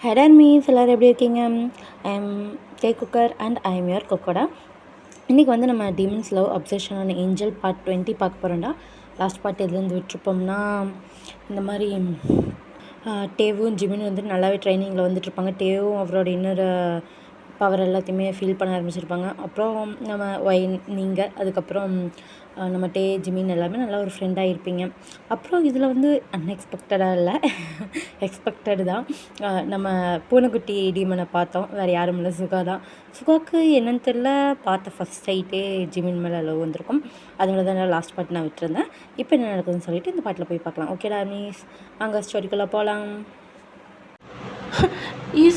Head means எல்லோரும் எப்படி இருக்கீங்க? I am K cooker and I am your குக்கோடா. இன்றைக்கி வந்து நம்ம demons love obsession and angel part 20 பார்க்க போகிறோம்டா. லாஸ்ட் பார்ட் எதுலேருந்து விட்டுருப்போம்னா, இந்த மாதிரி டேவும் ஜிமினும் வந்து நல்லாவே ட்ரைனிங்கில் வந்துட்டுருப்பாங்க. டேவும் அவரோட இன்னொரு பவர் எல்லாத்தையுமே ஃபீல் பண்ண ஆரம்பிச்சிருப்பாங்க. அப்புறம் நம்ம நீங்கள் அதுக்கப்புறம் நம்ம ஜிமின் எல்லாமே நல்லா ஒரு ஃப்ரெண்டாக இருப்பீங்க. அப்புறம் இதில் வந்து அன்எக்ஸ்பெக்டடாக இல்லை, எக்ஸ்பெக்டடு தான். நம்ம பூனைக்குட்டி டீமனை பார்த்தோம். வேறு யாரும் இல்லை, சுகா தான். சுகாவுக்கு என்னன்னு தெரில, பார்த்த ஃபஸ்ட் சைட்டே ஜிமின் மேலே லவ் வந்திருக்கும். அதனால தான் லாஸ்ட் பார்ட் நான் விட்டுருந்தேன். இப்போ என்ன நடக்குதுன்னு சொல்லிட்டு இந்த பாட்டில் போய் பார்க்கலாம். ஓகேடா மீஸ், அங்கே ஸ்டோரிக்குள்ளே போகலாம்.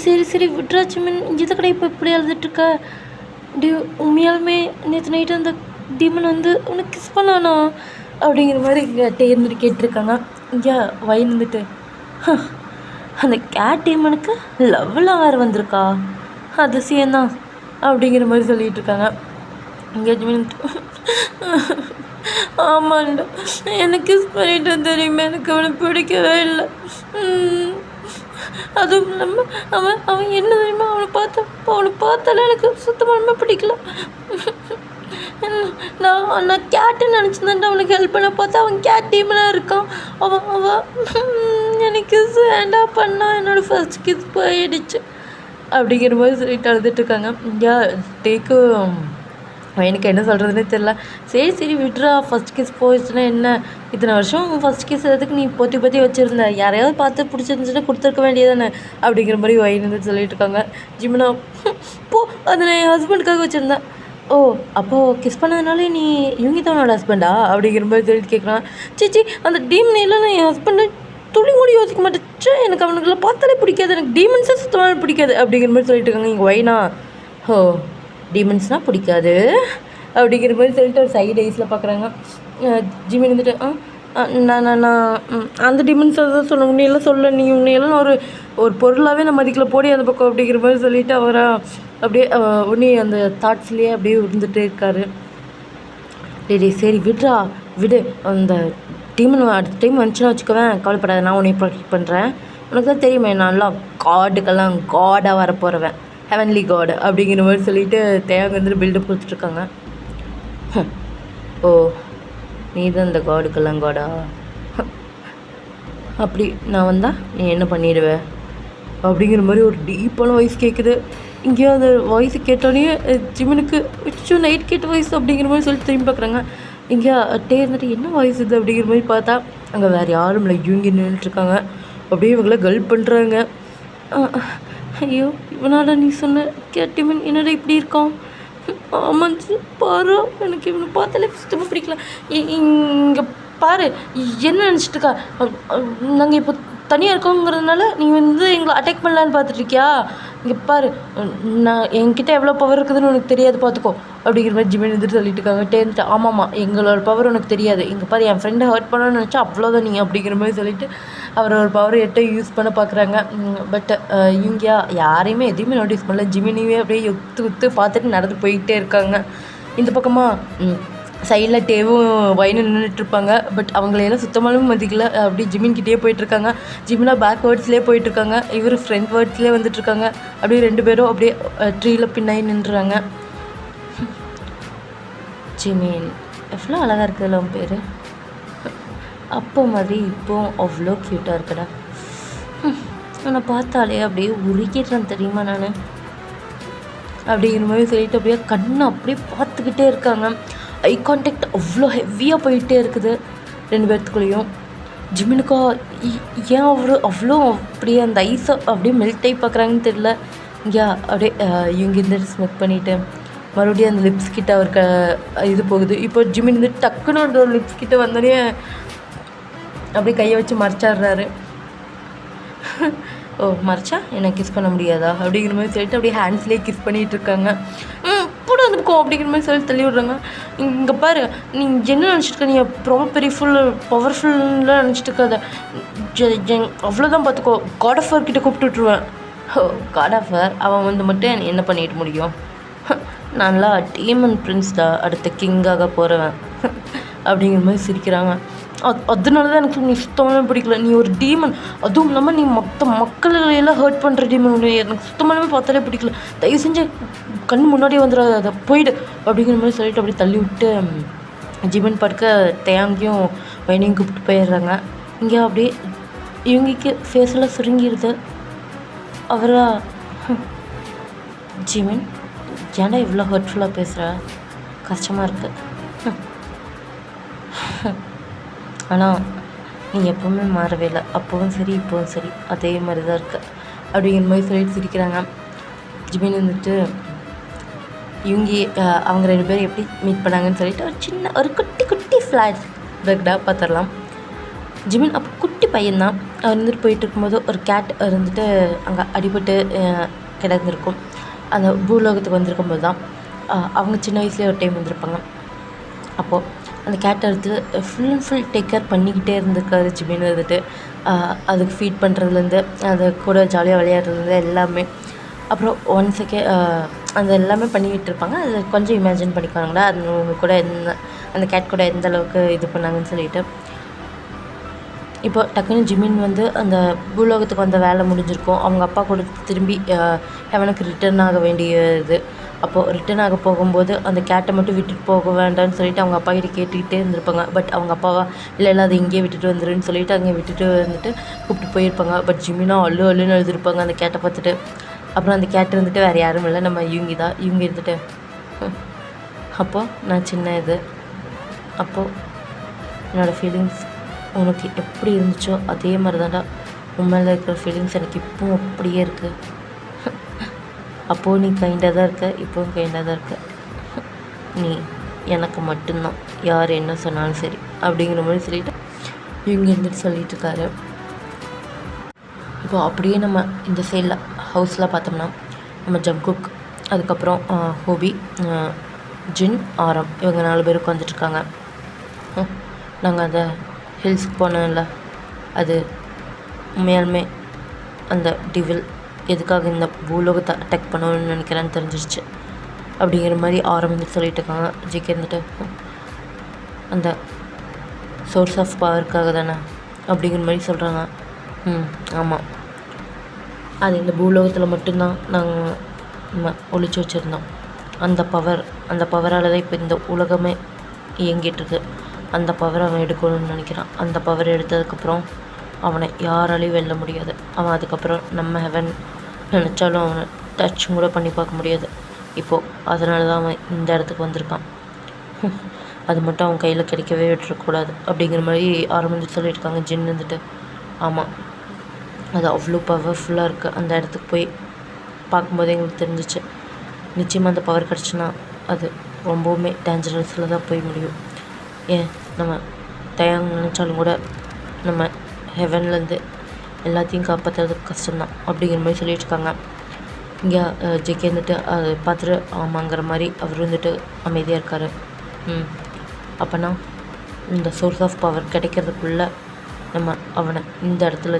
சரி சரி விட்ரா ஜிமின், இதை கடை இப்போ இப்படி எழுதிட்டுருக்க. உண்மையாலுமே நேற்று நைட்டு அந்த டீமன் வந்து உனக்கு கிஸ் பண்ணானா அப்படிங்கிற மாதிரி இங்கே இருந்துட்டு கேட்டிருக்காங்க. இங்கே வயந்துட்டு அந்த கேட் டீமனுக்கு லவ்லாம் வேறு வந்திருக்கா, அதிசயம்தான் அப்படிங்கிற மாதிரி சொல்லிகிட்டு இருக்காங்க. இங்கே ஜிமின் ஆமாண்டா, எனக்கு கிஸ் பண்ணிட்டு தெரியுமா, எனக்கு அவனை பிடிக்கவே இல்லை. அதுவும் இல்லாமல் அவன் என்ன தெரியுமா, அவனை பார்த்தாலே எனக்கு சுத்தமாக பிடிக்கல. நான் கேட்டுன்னு நினச்சிருந்தேன் அவனுக்கு ஹெல்ப் பண்ண பார்த்தா அவன் கேட் டீமனாக இருக்கான். அவன் எனக்கு வேண்டா பண்ணா, என்னோடய ஃபர்ஸ்ட் கிஸ் போயிடுச்சு அப்படிங்கிற மாதிரி சொல்லிட்டு அழுதுட்டுருக்காங்க. இங்கே டேக்கு எனக்கு என்ன சொல்கிறதுனே தெரில. சரி விட்ரா, ஃபஸ்ட் கிஸ் போயிடுச்சுன்னா என்ன, இத்தனை வருஷம் ஃபஸ்ட் கிஸ் எதுக்கு நீ பொத்தி வச்சுருந்த, யாரையாவது பார்த்து பிடிச்சிருந்துச்சுன்னா கொடுத்துருக்க வேண்டியதானே அப்படிங்கிற மாதிரி வயிறு சொல்லிட்டு இருக்காங்க. ஜிமினா போ, அதை நான் என் ஹஸ்பண்டுக்காக வச்சுருந்தேன். ஓ, அப்போது கிஸ் பண்ணதுனால நீ யூங்கிதானோட ஹஸ்பண்டா அப்படிங்கிற மாதிரி சொல்லிட்டு கேட்குறான். சிச்சி, அந்த டீமன் இல்லை, நான் என் ஹஸ்பண்டை துளி கூட யோசிக்க மாட்டேன். எனக்கு அவனுக்குலாம் பார்த்தாலே பிடிக்காது, எனக்கு டீமன்ஸே சுத்தமாக பிடிக்காது அப்படிங்கிற மாதிரி சொல்லிட்டு இருக்காங்க. இங்கே வைனா ஓ, டீமன்ஸ்னால் பிடிக்காது அப்படிங்கிற மாதிரி சொல்லிட்டு ஒரு சைடு ஐஸில் பார்க்குறாங்க. ஜிமின் வந்துட்டு நான் அந்த டீமன்ஸ் தான் சொல்ல உன்னையெல்லாம் சொல்ல, நீ உன்னையெல்லாம் ஒரு பொருளாகவே நான் மதிக்கல, போடி அந்த பக்கம் அப்படிங்கிற மாதிரி சொல்லிவிட்டு அவரை அப்படியே உன்னி அந்த தாட்ஸ்லேயே அப்படியே இருந்துகிட்டே இருக்கார். டேய் சரி விட்ரா, விடு. அந்த டீமன் அடுத்த டைம் வந்துச்சுன்னா வச்சுக்கவேன், கவலைப்படாத, நான் உன்னை ப்ரொடெக்ட் பண்ணுறேன். உனக்கு தான் தெரியுமே, நல்லா காடுக்கெல்லாம் காடாக வரப்போகிறவன், ஹெவன்லி காடு அப்படிங்கிற மாதிரி சொல்லிவிட்டு தேவை வந்துட்டு பில்டப் கொடுத்துட்ருக்காங்க. ஓ, நீ தான் இந்த காடுக்கெல்லாம் காடா, அப்படி நான் வந்தால் நீ என்ன பண்ணிடுவே அப்படிங்கிற மாதிரி ஒரு டீப்பான வாய்ஸ் கேட்குது. இங்கேயோ அந்த வாய்ஸ் கேட்டோடனே ஜிமினுக்கு விச்சோ நைட் கேட்ட வாய்ஸ் அப்படிங்கிற மாதிரி சொல்லிட்டு திரும்பி பார்க்குறாங்க. இங்கே இருந்துட்டு என்ன வாய்ஸ் இது அப்படிங்கிற மாதிரி பார்த்தா அங்கே வேறு யாரும் இல்லை, இவங்க நின்றுட்டுருக்காங்க. அப்படியே இவங்கள கல்ப் பண்ணுறாங்க. ஐயோ, இவனால நீ சொன்ன கேட்டிமன் என்னடா இப்படி இருக்கான்? ஆமாம் பாரு, எனக்கு இவனை பார்த்தாலே சுத்தமாக பிடிக்கல. இங்கே பாரு, என்ன நினச்சிட்டுருக்கா, நாங்கள் இப்போ தனியாக இருக்கோங்கிறதுனால நீ வந்து எங்களை அட்டாக் பண்ணலான்னு பார்த்துட்ருக்கியா? இங்கே பாரு, நான் என்கிட்ட எவ்வளோ பவர் இருக்குதுன்னு உனக்கு தெரியாது, பார்த்துக்கோ அப்படிங்கிற மாதிரி ஜிமின் வந்துட்டு சொல்லிட்டு இருக்காங்க. டேன்ட்டு ஆமாம்மா, எங்களோட பவர் உனக்கு தெரியாது, இங்கே பாரு என் ஃப்ரெண்டை ஹர்ட் பண்ணணும்னு நினச்சா அவ்வளோதான் நீ அப்படிங்கிற மாதிரி சொல்லிவிட்டு அவர் ஒரு பவர் எட்டை யூஸ் பண்ண பார்க்குறாங்க. பட் இவங்க யாரையுமே எதையுமே நோட்டீஸ் பண்ணல. ஜிமினியே அப்படியே உத்து பார்த்துட்டு நடந்து போயிட்டே இருக்காங்க. இந்த பக்கமாக சைடில் டேவும் வயனும் நின்றுட்டுருப்பாங்க. பட் அவங்களையெல்லாம் சுத்தமாலும் மதிக்கல. அப்படியே ஜிமின்கிட்டே போயிட்டுருக்காங்க. ஜிமினா பேக் வேர்ட்ஸ்லேயே போயிட்டுருக்காங்க, இவர் ஃப்ரண்ட் வேர்ட்ஸ்லேயே வந்துட்டுருக்காங்க. அப்படியே ரெண்டு பேரும் அப்படியே ட்ரீயில் பின்னாடி நின்றுறாங்க. ஜிமின் எவ்வளோ அழகாக இருக்குதுல்ல உன் பேர், அப்போ மாதிரி இப்போவும் அவ்வளோ க்யூட்டாக இருக்கடா. உன்னை பார்த்தாலே அப்படியே உருக்கிடுறேன் தெரியுமா நான் அப்படிங்கிற மாதிரி சொல்லிட்டு அப்படியே கண்ணை அப்படியே பார்த்துக்கிட்டே இருக்காங்க. ஐ கான்டாக்ட் அவ்வளோ ஹெவியாக போயிட்டே இருக்குது ரெண்டு பேர்த்துக்குள்ளேயும். ஜிமினுக்கா ஏன் அவ்வளோ அப்படியே அந்த ஐஸை அப்படியே மெல்ட் ஆகி பார்க்குறாங்கன்னு தெரியல. இங்கே அப்படியே இவங்க இருந்துட்டு ஸ்மெக் பண்ணிவிட்டு மறுபடியும் அந்த லிப்ஸ் கிட்ட அவருக்கு இது போகுது. இப்போ ஜிமின் வந்து டக்குன்னு அந்த லிப்ஸ் கிட்ட வந்தோடனே அப்படியே கையை வச்சு மறைச்சாடுறாரு. ஓ, மறைச்சா என்ன கிஸ் பண்ண முடியாதா அப்படிங்கிற மாதிரி சொல்லிட்டு அப்படியே ஹேண்ட்ஸ்லேயே கிஸ் பண்ணிகிட்டு இருக்காங்க. கூட வந்துருக்கோம் அப்படிங்கிற மாதிரி சொல்லி தள்ளி விட்றாங்க. இங்கே பாரு, நீ என்ன நினச்சிட்டு நீ ரொம்ப பெரிய பவர்ஃபுல்லாக நினச்சிட்டு இருக்காத, அவ்வளோதான் பார்த்துக்கோ, காட் ஆஃப் வார் கிட்ட கூப்பிட்டு விட்ருவேன். ஓ, காட் ஆஃப் வார், அவன் வந்து மட்டும் என்ன பண்ணிட முடியும்? நல்லா டீமன் பிரின்ஸ்டா, அடுத்த கிங்காக போகிறவன் அப்படிங்கிற மாதிரி சிரிக்கிறாங்க. அதனால தான் எனக்கு நீ சுத்தமாகவே பிடிக்கல. நீ ஒரு டீமன், அதுவும் இல்லாமல் நீ மொத்த மக்களையெல்லாம் ஹர்ட் பண்ணுற டீமன். உன்னை எனக்கு சுத்தமாகவே பார்த்தாலே பிடிக்கல. தயவு செஞ்சு கண் முன்னாடியே வந்துடாத, அதை போயிடு அப்படிங்கிற மாதிரி சொல்லிட்டு அப்படியே தள்ளி விட்டு ஜிமின் படுக்க தேங்கையும் பையனையும் கூப்பிட்டு போயிடுறாங்க. இங்கே அப்படியே இவங்களுக்கு ஃபேஸில் சுருங்கிடுது. அவரா ஜிமின் ஏன்டா இவ்வளோ ஹர்ட்ஃபுல்லாக பேசுகிற, கஷ்டமாக இருக்குது. ஆனால் நீ எப்போவுமே மாறவே இல்லை, அப்போவும் சரி இப்போவும் சரி அதே மாதிரி தான் இருக்கு அப்படிங்கிற மாதிரி சொல்லிட்டு சிரிக்கிறாங்க. ஜிமின் வந்துட்டு இவங்க அவங்க 2 பேரும் எப்படி மீட் பண்ணாங்கன்னு சொல்லிட்டு ஒரு குட்டி குட்டி ஃப்ளாஷ் பேக்டாக பார்த்துடலாம். ஜிமின் அப்போ குட்டி பையன்தான். அவர் வந்துட்டு போயிட்டு இருக்கும்போது ஒரு கேட் இருந்துட்டு அங்கே அடிபட்டு கிடந்திருக்கும். அந்த பூலோகத்துக்கு வந்திருக்கும்போது தான் அவங்க சின்ன வயசுலேயே ஒரு டைம் வந்திருப்பாங்க. அப்போது அந்த கேட்டை எடுத்து full and full take care பண்ணிக்கிட்டே இருந்திருக்காரு ஜிமின் வந்துட்டு. அதுக்கு ஃபீட் பண்ணுறதுலேருந்து அது கூட ஜாலியாக விளையாடுறதுலேருந்து எல்லாமே. அப்புறம் ஒன் செகண்ட் அந்த எல்லாமே பண்ணிக்கிட்டு இருப்பாங்க. அது கொஞ்சம் இமேஜின் பண்ணிக்குவாங்களா அது அவங்க கூட அந்த கேட் கூட எந்த அளவுக்கு இது பண்ணாங்கன்னு சொல்லிட்டு. இப்போ டக்குன்னு ஜிமின் வந்து அந்த பூலோகத்துக்கு வந்த வேலை முடிஞ்சிருக்கும். அவங்க அப்பா கூட திரும்பி ஹெவனுக்கு ரிட்டர்ன் ஆக வேண்டியது. அப்போது ரிட்டர்ன் ஆக போகும்போது அந்த கேட்டை மட்டும் விட்டுட்டு போக வேண்டாம்னு சொல்லிட்டு அவங்க அப்பா கிட்ட கேட்டுக்கிட்டே இருந்திருப்பாங்க. பட் அவங்க அப்பாவா இல்லை அதை இங்கேயே விட்டுட்டு வந்துருன்னு சொல்லிட்டு அங்கே விட்டுட்டு வந்துட்டு கூப்பிட்டு போயிருப்பாங்க. பட் ஜிமினா அள்ளுன்னு எழுதிருப்பாங்க அந்த கேட்டை பார்த்துட்டு. அப்புறம் அந்த கேட் இருந்துட்டு வேறு யாரும் இல்லை, நம்ம இவங்க தான். இவங்க இருந்துட்டு அப்போது நான் சின்ன இது, அப்போது என்னோடய ஃபீலிங்ஸ் உனக்கு எப்படி இருந்துச்சோ அதே மாதிரி தான்டா உண்மையில் இருக்கிற ஃபீலிங்ஸ் எனக்கு இப்போவும் அப்படியே இருக்குது. அப்போது நீ கைண்டாக தான் இருக்க, இப்போவும் கைண்டாக தான் இருக்க. நீ எனக்கு மட்டும்தான், யார் என்ன சொன்னாலும் சரி அப்படிங்கிற மாதிரி சொல்லிவிட்டு இவங்க இருந்துட்டு சொல்லிகிட்டு இருக்காரு. இப்போ அப்படியே நம்ம இந்த சைடில் ஹவுஸில் பார்த்தோம்னா நம்ம ஜங்குக், அதுக்கப்புறம் ஹோபி, ஜின், ஆரம் இவங்க 4 பேர் உட்காந்துட்ருக்காங்க. நாங்கள் அந்த ஹில்ஸ்க்கு போனோம்ல, அது உண்மையாலுமே அந்த டிவில் எதுக்காக இந்த பூலோகத்தை அட்டாக் பண்ணணும்னு நினைக்கிறேன்னு தெரிஞ்சிருச்சு அப்படிங்கிற மாதிரி ஆரம்பிச்சு சொல்லிட்டு இருக்காங்க. ஜிகே இருந்துட்டு அந்த சோர்ஸ் ஆஃப் பவருக்காக தானே அப்படிங்கிற மாதிரி சொல்கிறாங்க. ஆமாம், அது இந்த பூலோகத்தில் மட்டும்தான் நாங்கள் நம்ம ஒழிச்சு வச்சுருந்தோம். அந்த பவரால் தான் இப்போ இந்த உலகமே இயங்கிட்டுருக்கு. அந்த பவரை அவன் எடுக்கணும்னு நினைக்கிறான். அந்த பவரை எடுத்ததுக்கப்புறம் அவனை யாராலையும் வெல்ல முடியாது. அவன் அதுக்கப்புறம் நம்ம ஹெவன் நினச்சாலும் அவனை டச் கூட பண்ணி பார்க்க முடியாது இப்போது. அதனால தான் அவன் இந்த இடத்துக்கு வந்திருக்கான். அது மட்டும் அவன் கையில் கிடைக்கவே விட்டுறக்கூடாது அப்படிங்கிற மாதிரி ஆரம்பிச்சு சொல்லியிருக்காங்க. ஜின் வந்துட்டு ஆமாம், அது அவ்வளோ பவர்ஃபுல்லாக இருக்குது. அந்த இடத்துக்கு போய் பார்க்கும்போதே எங்களுக்கு தெரிஞ்சிச்சு, நிச்சயமாக அந்த பவர் கிடச்சுன்னா அது ரொம்பவுமே டேஞ்சரஸில் தான் போய் முடியும். ஏன் நம்ம தயாங்க நினச்சாலும் கூட நம்ம ஹெவன்லேருந்து எல்லாத்தையும் காப்பாற்றுறதுக்கு கஷ்டம்தான் அப்படிங்கிற மாதிரி சொல்லிட்டு இருக்காங்க. இங்கே ஜெகே வந்துட்டு அதை பார்த்துட்டு ஆமாங்கிற மாதிரி அவர் வந்துட்டு அமைதியாக இருக்கார். அப்போனா இந்த சோர்ஸ் ஆஃப் பவர் கிடைக்கிறதுக்குள்ளே நம்ம அவனை இந்த இடத்துல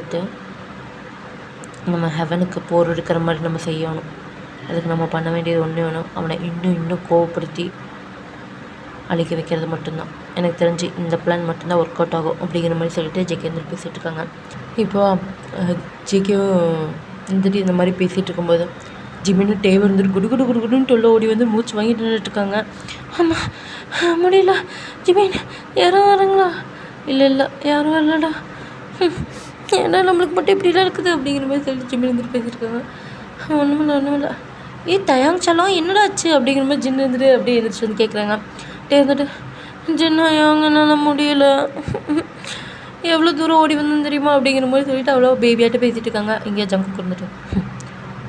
நம்ம ஹெவனுக்கு போர் எடுக்கிற மாதிரி நம்ம செய்யணும். அதுக்கு நம்ம பண்ண வேண்டியது ஒன்றே வேணும், அவனை இன்னும் கோவப்படுத்தி அழிக்க வைக்கிறது மட்டும்தான். எனக்கு தெரிஞ்சு இந்த பிளான் மட்டும்தான் ஒர்க் அவுட் ஆகும் அப்படிங்கிற மாதிரி சொல்லிட்டு ஜெகே வந்துட்டு பேசிகிட்டு இருக்காங்க. இப்போ ஜெகேவும் வந்துட்டு இந்த மாதிரி பேசிகிட்டு இருக்கும்போது ஜிமின்னு டேவ் வந்துட்டு குடுன்னு தொல்லை ஓடி வந்து மூச்சு வாங்கிட்டு நின்றுட்டுருக்காங்க. ஆமாம், முடியல ஜிமின், யாரும் வராங்களா? இல்லை யாரும் வரலடா. ஏன்னா நம்மளுக்கு மட்டும் இப்படிலாம் இருக்குது அப்படிங்கிற மாதிரி சொல்லிட்டு ஜிமின் வந்துட்டு பேசிகிட்டு இருக்காங்க. ஒன்றும் இல்லை. தயாங் சலம் என்னடா ஆச்சு அப்படிங்கிற மாதிரி ஜின்னு வந்துட்டு அப்படியே எழுந்திரிச்சு வந்து கேட்குறாங்க. இருந்துட்டு ஜின்னா எங்கனால முடியல, எவ்வளோ தூரம் ஓடி வந்தேன்னு தெரியுமா அப்படிங்கிற மாதிரி சொல்லிட்டு அவ்வளோ பேபியாட்ட பேசிகிட்டு இருக்காங்க. இங்கே ஜங்குக்கு இருந்துட்டு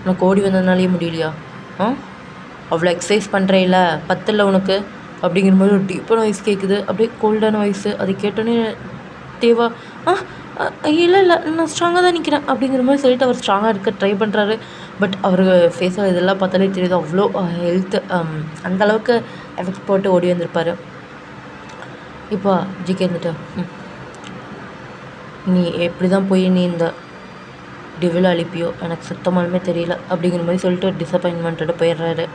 உனக்கு ஓடி வந்ததுனாலேயே முடியலையா? அவ்வளோ எக்ஸசைஸ் பண்ணுறேல, பத்தில் உனக்கு அப்படிங்கிற மாதிரி ஒரு டீப்பான வாய்ஸ் கேட்குது. அப்படியே கோல்டான வாய்ஸு. அதை கேட்டோன்னே தேவா இல்லை நான் ஸ்ட்ராங்காக தான் நிற்கிறேன் அப்படிங்கிற மாதிரி சொல்லிட்டு அவர் ஸ்ட்ராங்காக இருக்க ட்ரை பண்ணுறாரு. பட் அவர் ஃபேஸில் இதெல்லாம் பார்த்தாலே தெரியுது அவ்வளோ ஹெல்த்து அந்தளவுக்கு எஃபெக்ட் போட்டு ஓடி வந்திருப்பார். இப்போ ஜிகே இருந்துட்டு நீ எப்படி தான் போய் நீ இந்த டிவில் அழிப்பியோ எனக்கு சுத்தமாலுமே தெரியல அப்படிங்கிற மாதிரி சொல்லிட்டு டிசப்பாயின்மெண்ட்டோட போயிடுறாரு.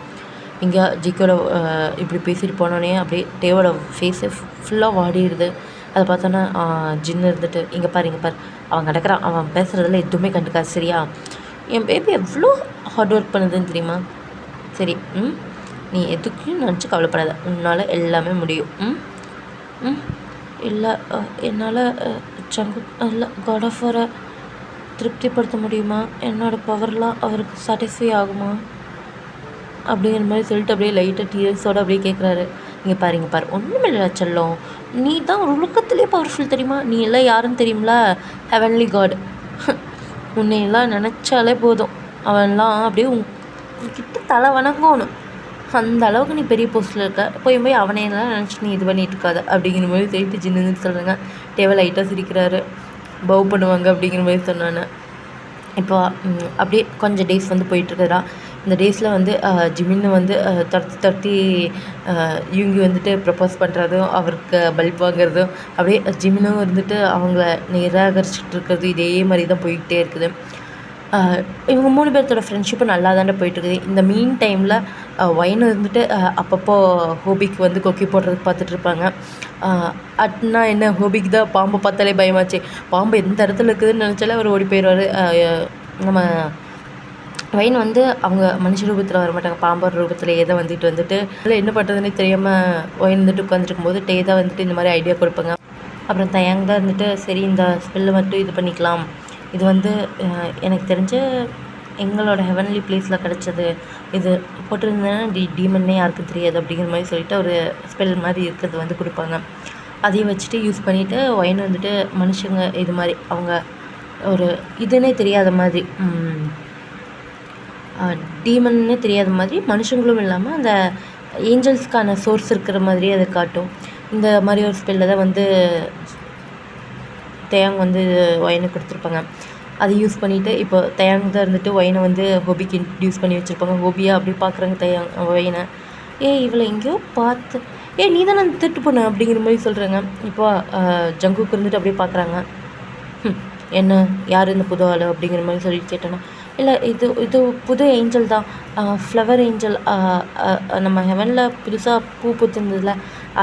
இங்கே ஜிக்கோட இப்படி பேசிட்டு போனோடனே அப்படியே டேவோட ஃபேஸு ஃபுல்லாக வாடிடுது. அதை பார்த்தோன்னா ஜின்னு இருந்துட்டு இங்கே பாரு அவன் கிடக்குறான், அவன் பேசுகிறதுல எதுவுமே கண்டுக்காது சரியா. என் பேபி எவ்வளோ ஹார்ட் ஒர்க் பண்ணுதுன்னு தெரியுமா. சரி நீ எதுக்கும் நினச்சி கவலைப்படாத, உன்னால் எல்லாமே முடியும். இல்லை என்னால் ஜங்கு இல்லை காட் ஆஃப் வாரை திருப்திப்படுத்த முடியுமா, என்னோடய பவர்லாம் அவருக்கு சாட்டிஸ்ஃபை ஆகுமா அப்படிங்கிற மாதிரி சொல்லிட்டு அப்படியே லைட்டாக டீயர்ஸோடு அப்படியே கேட்குறாரு. இங்கே பாரு ஒன்றுமில்ல செல்லம், நீ தான் ஒரு உலகத்துலேயே பவர்ஃபுல் தெரியுமா, நீ எல்லாம் யாருன்னு தெரியுமில, ஹெவன்லி காட். உன்னையெல்லாம் நினச்சாலே போதும், அவன்லாம் அப்படியே உன்கிட்ட தலை வணங்கணும், அந்த அளவுக்கு நீ பெரிய போஸ்ட்டில் இருக்க, போய் அவனையெல்லாம் நினச்சி நீ இது பண்ணிகிட்டு இருக்காத அப்படிங்கிற மாதிரி சொல்லிட்டு ஜின்னு சொல்கிறாங்க. டேவல் லைட்டாக சிரிக்கிறாரு, பவ் பண்ணுவாங்க அப்படிங்கிற மாதிரி சொன்னானே. இப்போ அப்படியே கொஞ்சம் டேஸ் வந்து போயிட்டுருக்குறா. இந்த டேஸில் வந்து ஜிமின்னு வந்து துரத்தி இவங்க வந்துட்டு ப்ரப்போஸ் பண்ணுறதும் அவருக்கு பல்ப் வாங்குறதும் அப்படியே ஜிமினும் இருந்துட்டு அவங்கள நிராகரிச்சுட்டு இருக்கிறது இதே மாதிரி தான் போய்கிட்டே இருக்குது. இவங்க 3 பேர்த்தோட ஃப்ரெண்ட்ஷிப்பும் நல்லா தானே போயிட்டுருக்குது. இந்த மீன் டைமில் ஒயினும் இருந்துட்டு அப்பப்போ ஹோபிக்கு வந்து கொக்கி போடுறதுக்கு பார்த்துட்ருப்பாங்க. அட்னா என்ன, ஹோபிக்கு தான் பாம்பை பார்த்தாலே பயமாச்சு, பாம்பு எந்த இடத்துல இருக்குதுன்னு நினச்சாலே அவர் ஓடி போயிடுவார். நம்ம ஒயின் வந்து அவங்க மனுஷ ரூபத்தில் வர மாட்டாங்க, பாம்பர் ரூபத்திலேயே தான் வந்துட்டு அதில் என்ன பண்ணுறதுன்னே தெரியாமல் ஒயின் வந்துட்டு உட்காந்துருக்கும்போது டே தான் வந்துட்டு இந்த மாதிரி ஐடியா கொடுப்பாங்க. அப்புறம் தயாங் தான் இருந்துட்டு சரி இந்த ஸ்பெல்லை மட்டும் இது பண்ணிக்கலாம், இது வந்து எனக்கு தெரிஞ்ச எங்களோட ஹெவன்லி பிளேஸில் கிடச்சது, இது போட்டிருந்தேன்னா டீமன்னே யாருக்கும் தெரியாது அப்படிங்கிற மாதிரி சொல்லிட்டு ஒரு ஸ்பெல் மாதிரி இருக்கிறது வந்து கொடுப்பாங்க. அதையும் வச்சுட்டு யூஸ் பண்ணிவிட்டு ஒயின் வந்துட்டு மனுஷங்க இது மாதிரி அவங்க ஒரு இதுன்னே தெரியாத மாதிரி டீமன்னே தெரியாத மாதிரி மனுஷங்களும் இல்லாமல் அந்த ஏஞ்சல்ஸ்க்கான சோர்ஸ் இருக்கிற மாதிரி அதை காட்டும். இந்த மாதிரி ஒரு ஸ்பெல்லை தான் வந்து தயாங் வந்து ஒயினை கொடுத்துருப்பாங்க. அதை யூஸ் பண்ணிவிட்டு இப்போ தயாங் தான் இருந்துட்டு ஒயினை வந்து ஹோபிக்கு இன்ட்ரடியூஸ் பண்ணி வச்சுருப்பாங்க. ஹோபியாக அப்படி பார்க்குறாங்க தயாங் ஒயினை. இவளை எங்கேயோ பார்த்து நீ தானே அந்த திருட்டு பொண்ணு அப்படிங்கிற மாதிரி சொல்கிறாங்க. இப்போ ஜங்குக்கு இருந்துட்டு அப்படியே பார்க்குறாங்க. என்ன யார் இந்த புது ஆள் அப்படிங்கிற மாதிரி சொல்லி கேட்டேன்னா, இல்லை இது புது ஏஞ்சல் தான், ஃப்ளவர் ஏஞ்சல், நம்ம ஹெவனில் புதுசாக பூ பூத்துருந்ததில்ல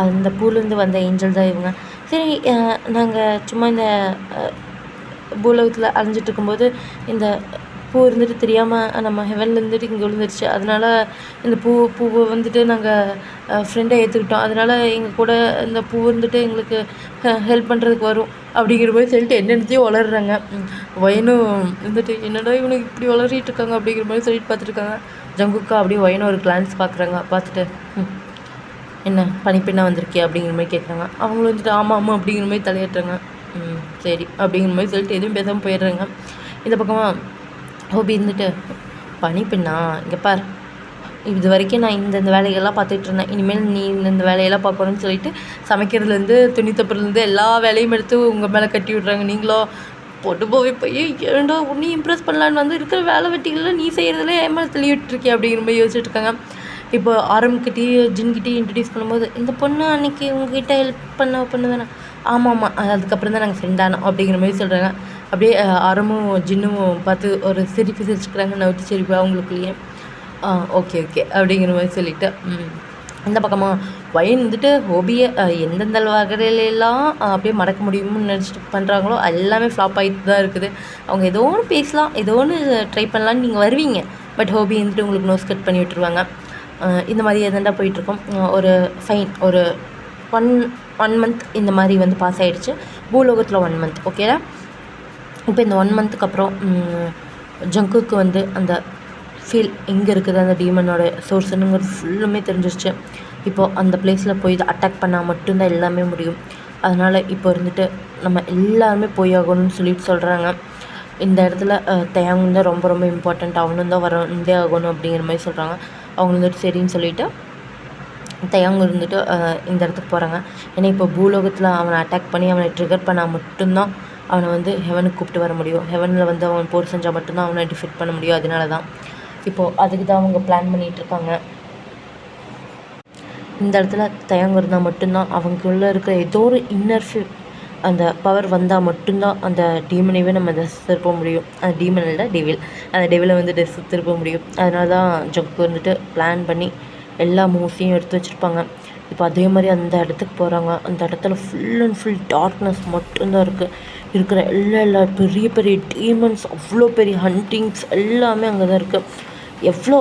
அந்த பூலேருந்து வந்த ஏஞ்சல் தான் இவங்க. சரி நாங்கள் சும்மா இந்த பூலோகத்தில் அலைஞ்சிட்டு இருக்கும்போது இந்த பூ இருந்துட்டு தெரியாமல் நம்ம ஹெவனில் இருந்துட்டு இங்கே விழுந்துருச்சு, அதனால் இந்த பூவை வந்துட்டு நாங்கள் ஃப்ரெண்டை ஏற்றுக்கிட்டோம், அதனால் எங்கள் கூட இந்த பூ இருந்துட்டு எங்களுக்கு ஹெல்ப் பண்ணுறதுக்கு வரும் அப்படிங்கிற மாதிரி சொல்லிட்டு என்னென்னத்தையும் வளர்றாங்க. ஒயனும் வந்துட்டு என்னடா இவனுக்கு இப்படி வளரிட்டு இருக்காங்க அப்படிங்கிற மாதிரி சொல்லிட்டு பார்த்துருக்காங்க. ஜங்குக்கா அப்படியே ஒயனும் ஒரு கிளான்ஸ் பார்க்குறாங்க. பார்த்துட்டு என்ன பனிப்பெண்ணாக வந்திருக்கியா அப்படிங்கிற மாதிரி கேட்குறாங்க. அவங்களும் வந்துட்டு ஆமாம் அப்படிங்கிற மாதிரி தலையாட்டுறாங்க. சரி அப்படிங்கிற மாதிரி சொல்லிட்டு எதுவும் பேசாமல் போயிடுறாங்க. இந்த பக்கமாக ஹோபி இருந்துட்டு பனிப்பெண்ணா இங்கே பார், இது வரைக்கும் நான் இந்த வேலைகள்லாம் பார்த்துட்டு இருந்தேன், இனிமேல் நீ இந்த வேலையெல்லாம் பார்க்கணும்னு சொல்லிட்டு சமைக்கிறதுலேருந்து துணி தப்புறதுலேருந்து எல்லா வேலையும் எடுத்து உங்கள் மேலே கட்டி விட்றாங்க. நீங்களோ போட்டு போய் ஏன்டா உன்னையும் இம்ப்ரெஸ் பண்ணலான்னு வந்து இருக்கிற வேலை வெட்டிகளில் நீ செய்கிறதுல என் மேலே தள்ளி விட்டுருக்கே அப்படிங்கிற மாதிரி யோசிச்சுட்டு இருக்காங்க. இப்போ ஆரம்பிக்கிட்டேயும் ஜின்கிட்டேயும் இன்ட்ரடியூஸ் பண்ணும்போது இந்த பொண்ணு அன்றைக்கி உங்ககிட்ட ஹெல்ப் பண்ண தானே, ஆமாம் அதுக்கப்புறம் தான் நாங்கள் ஃப்ரெண்டானோம் அப்படிங்கிற மாதிரி சொல்கிறாங்க. அப்படியே ஆரமும் ஜின்னும் பார்த்து ஒரு சிரிப்பு சிரிச்சுக்கிறாங்க, நவுத்தி சிரிப்பு அவங்களுக்குள்ளேயே. ஓகே அப்படிங்கிற மாதிரி சொல்லிவிட்டு இந்த பக்கமாக ஒயின் வந்துட்டு ஹோபியை எந்தெந்த வகையிலெல்லாம் அப்படியே மறக்க முடியும்னு நினச்சிட்டு பண்ணுறாங்களோ எல்லாமே ஃப்ளாப் ஆகிட்டு தான் இருக்குது. அவங்க ஏதோ ஒன்று பேசலாம், ஏதோ ஒன்று ட்ரை பண்ணலான்னு நீங்கள் வருவீங்க, பட் ஹோபி வந்துட்டு உங்களுக்கு நோஸ் கட் பண்ணி விட்டுருவாங்க. இந்த மாதிரி எதாண்டா போயிட்டுருக்கோம். ஒரு ஃபைன் ஒரு ஒன் மந்த் இந்த மாதிரி வந்து பாஸ் ஆகிடுச்சு. பூலோகத்தில் 1 மந்த் ஓகேடா. இப்போ இந்த 1 மந்த்துக்கு அப்புறம் ஜங்குக்கு வந்து அந்த ஃபீல் எங்கே இருக்குது அந்த டீமனோட சோர்ஸுங்கிறது ஃபுல்லுமே தெரிஞ்சிருச்சு. இப்போது அந்த பிளேஸில் போய் இதை அட்டாக் பண்ணால் மட்டும்தான் எல்லாமே முடியும். அதனால் இப்போ இருந்துட்டு நம்ம எல்லாருமே போய் ஆகணும்னு சொல்லிட்டு சொல்கிறாங்க. இந்த இடத்துல தயாங் தான் ரொம்ப ரொம்ப இம்பார்ட்டண்ட், அவனும் தான் வந்தே ஆகணும் அப்படிங்கிற மாதிரி சொல்கிறாங்க. அவங்க வந்துட்டு சரின்னு சொல்லிவிட்டு தயாங் இருந்துட்டு இந்த இடத்துக்கு போகிறாங்க. ஏன்னா இப்போ பூலோகத்தில் அவனை அட்டாக் பண்ணி அவனை ட்ரிகர் பண்ணால் மட்டும்தான் அவனை வந்து ஹெவனுக்கு கூப்பிட்டு வர முடியும். ஹெவனில் வந்து அவன் போர் செஞ்சால் மட்டும்தான் அவனை டிஃபீட் பண்ண முடியும். அதனால தான் இப்போது அதுக்கு தான் அவங்க பிளான் பண்ணிகிட்ருக்காங்க. இந்த இடத்துல தயாங் இருந்தால் மட்டும்தான் அவங்களுக்குள்ளே இருக்கிற ஏதோ ஒரு இன்னர் அந்த பவர் வந்தால் மட்டும்தான் அந்த டீமனைவே நம்ம திருப்ப முடியும். அந்த டீமன் இல்லை டெவில், அந்த டெவிலை வந்து திருப்ப முடியும். அதனால தான் ஜங்கு வந்துட்டு பிளான் பண்ணி எல்லா மூவ்ஸையும் எடுத்து வச்சுருப்பாங்க. இப்போ அதே மாதிரி அந்த இடத்துக்கு போகிறாங்க. அந்த இடத்துல ஃபுல் அண்ட் ஃபுல் டார்க்னஸ் மட்டும்தான் இருக்கிற எல்லா பெரிய பெரிய டீமன்ஸ், அவ்வளோ பெரிய ஹண்டிங்ஸ் எல்லாமே அங்கே தான் இருக்குது. எவ்வளோ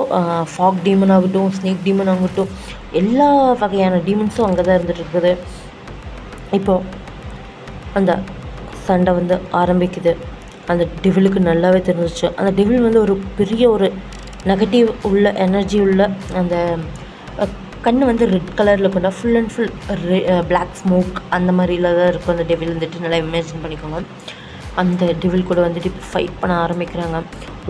ஃபாக் டீமன் ஆகட்டும், ஸ்னேக் டீமன் ஆகட்டும், எல்லா வகையான டீமன்ஸும் அங்கே தான் இருந்துகிட்ருக்குது. இப்போது அந்த சண்டை வந்து ஆரம்பிக்குது. அந்த டெவிலுக்கு நல்லாவே தெரிஞ்சிச்சு. அந்த டெவில் வந்து ஒரு பெரிய ஒரு நெகட்டிவ் உள்ள எனர்ஜி உள்ள அந்த கண் வந்து ரெட் கலரில் கொண்டா full and full black smoke அந்த மாதிரில தான் இருக்கும். அந்த டெவில் வந்துட்டு நல்லா இமேஜின் பண்ணிக்கோங்க. அந்த டெவில் கூட வந்துட்டு இப்போ ஃபைட் பண்ண ஆரம்பிக்கிறாங்க.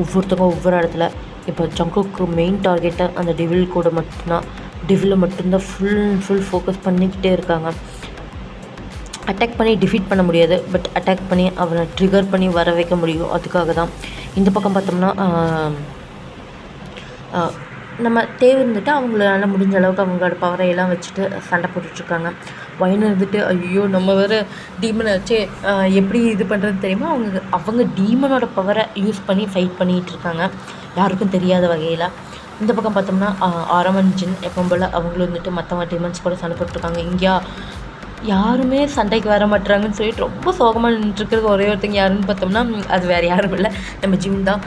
ஒவ்வொருத்தவங்க ஒவ்வொரு இடத்துல. இப்போ ஜங்குக்கு மெயின் டார்கெட்டாக அந்த டெவில் கூட மட்டும்தான், டெவிலை மட்டும்தான் ஃபுல் அண்ட் ஃபுல் ஃபோக்கஸ் பண்ணிக்கிட்டே இருக்காங்க. அட்டாக் பண்ணி டிஃபீட் பண்ண முடியாது, பட் அட்டாக் பண்ணி அவனை ட்ரிகர் பண்ணி வர வைக்க முடியும். அதுக்காக தான் இந்த பக்கம் பார்த்தோம்னா நம்ம தேவை இருந்துட்டு அவங்களால முடிஞ்ச அளவுக்கு அவங்களோட பவரையெல்லாம் வச்சுட்டு சண்டை போட்டுட்ருக்காங்க. வயன் இருந்துட்டு ஐயோ நம்ம வேறு டீமனை வச்சு எப்படி இது பண்ணுறது தெரியுமா, அவங்க டீமனோட பவரை யூஸ் பண்ணி ஃபைட் பண்ணிகிட்டு இருக்காங்க, யாருக்கும் தெரியாத வகையில். இந்த பக்கம் பார்த்தோம்னா ஆரமன் ஜின் எப்போ போல் அவங்களும் வந்துட்டு மற்றவங்க டீமன்ஸ் கூட சண்டை போட்டுருக்காங்க. இங்கேயா யாருமே சண்டைக்கு வர மாட்டுறாங்கன்னு சொல்லிட்டு ரொம்ப சோகமாக நின்றுட்டுருக்கிறது ஒரே ஒருத்தங்க யாருன்னு பார்த்தோம்னா அது வேறு யாரும் இல்லை, நம்ம ஜிம் தான்.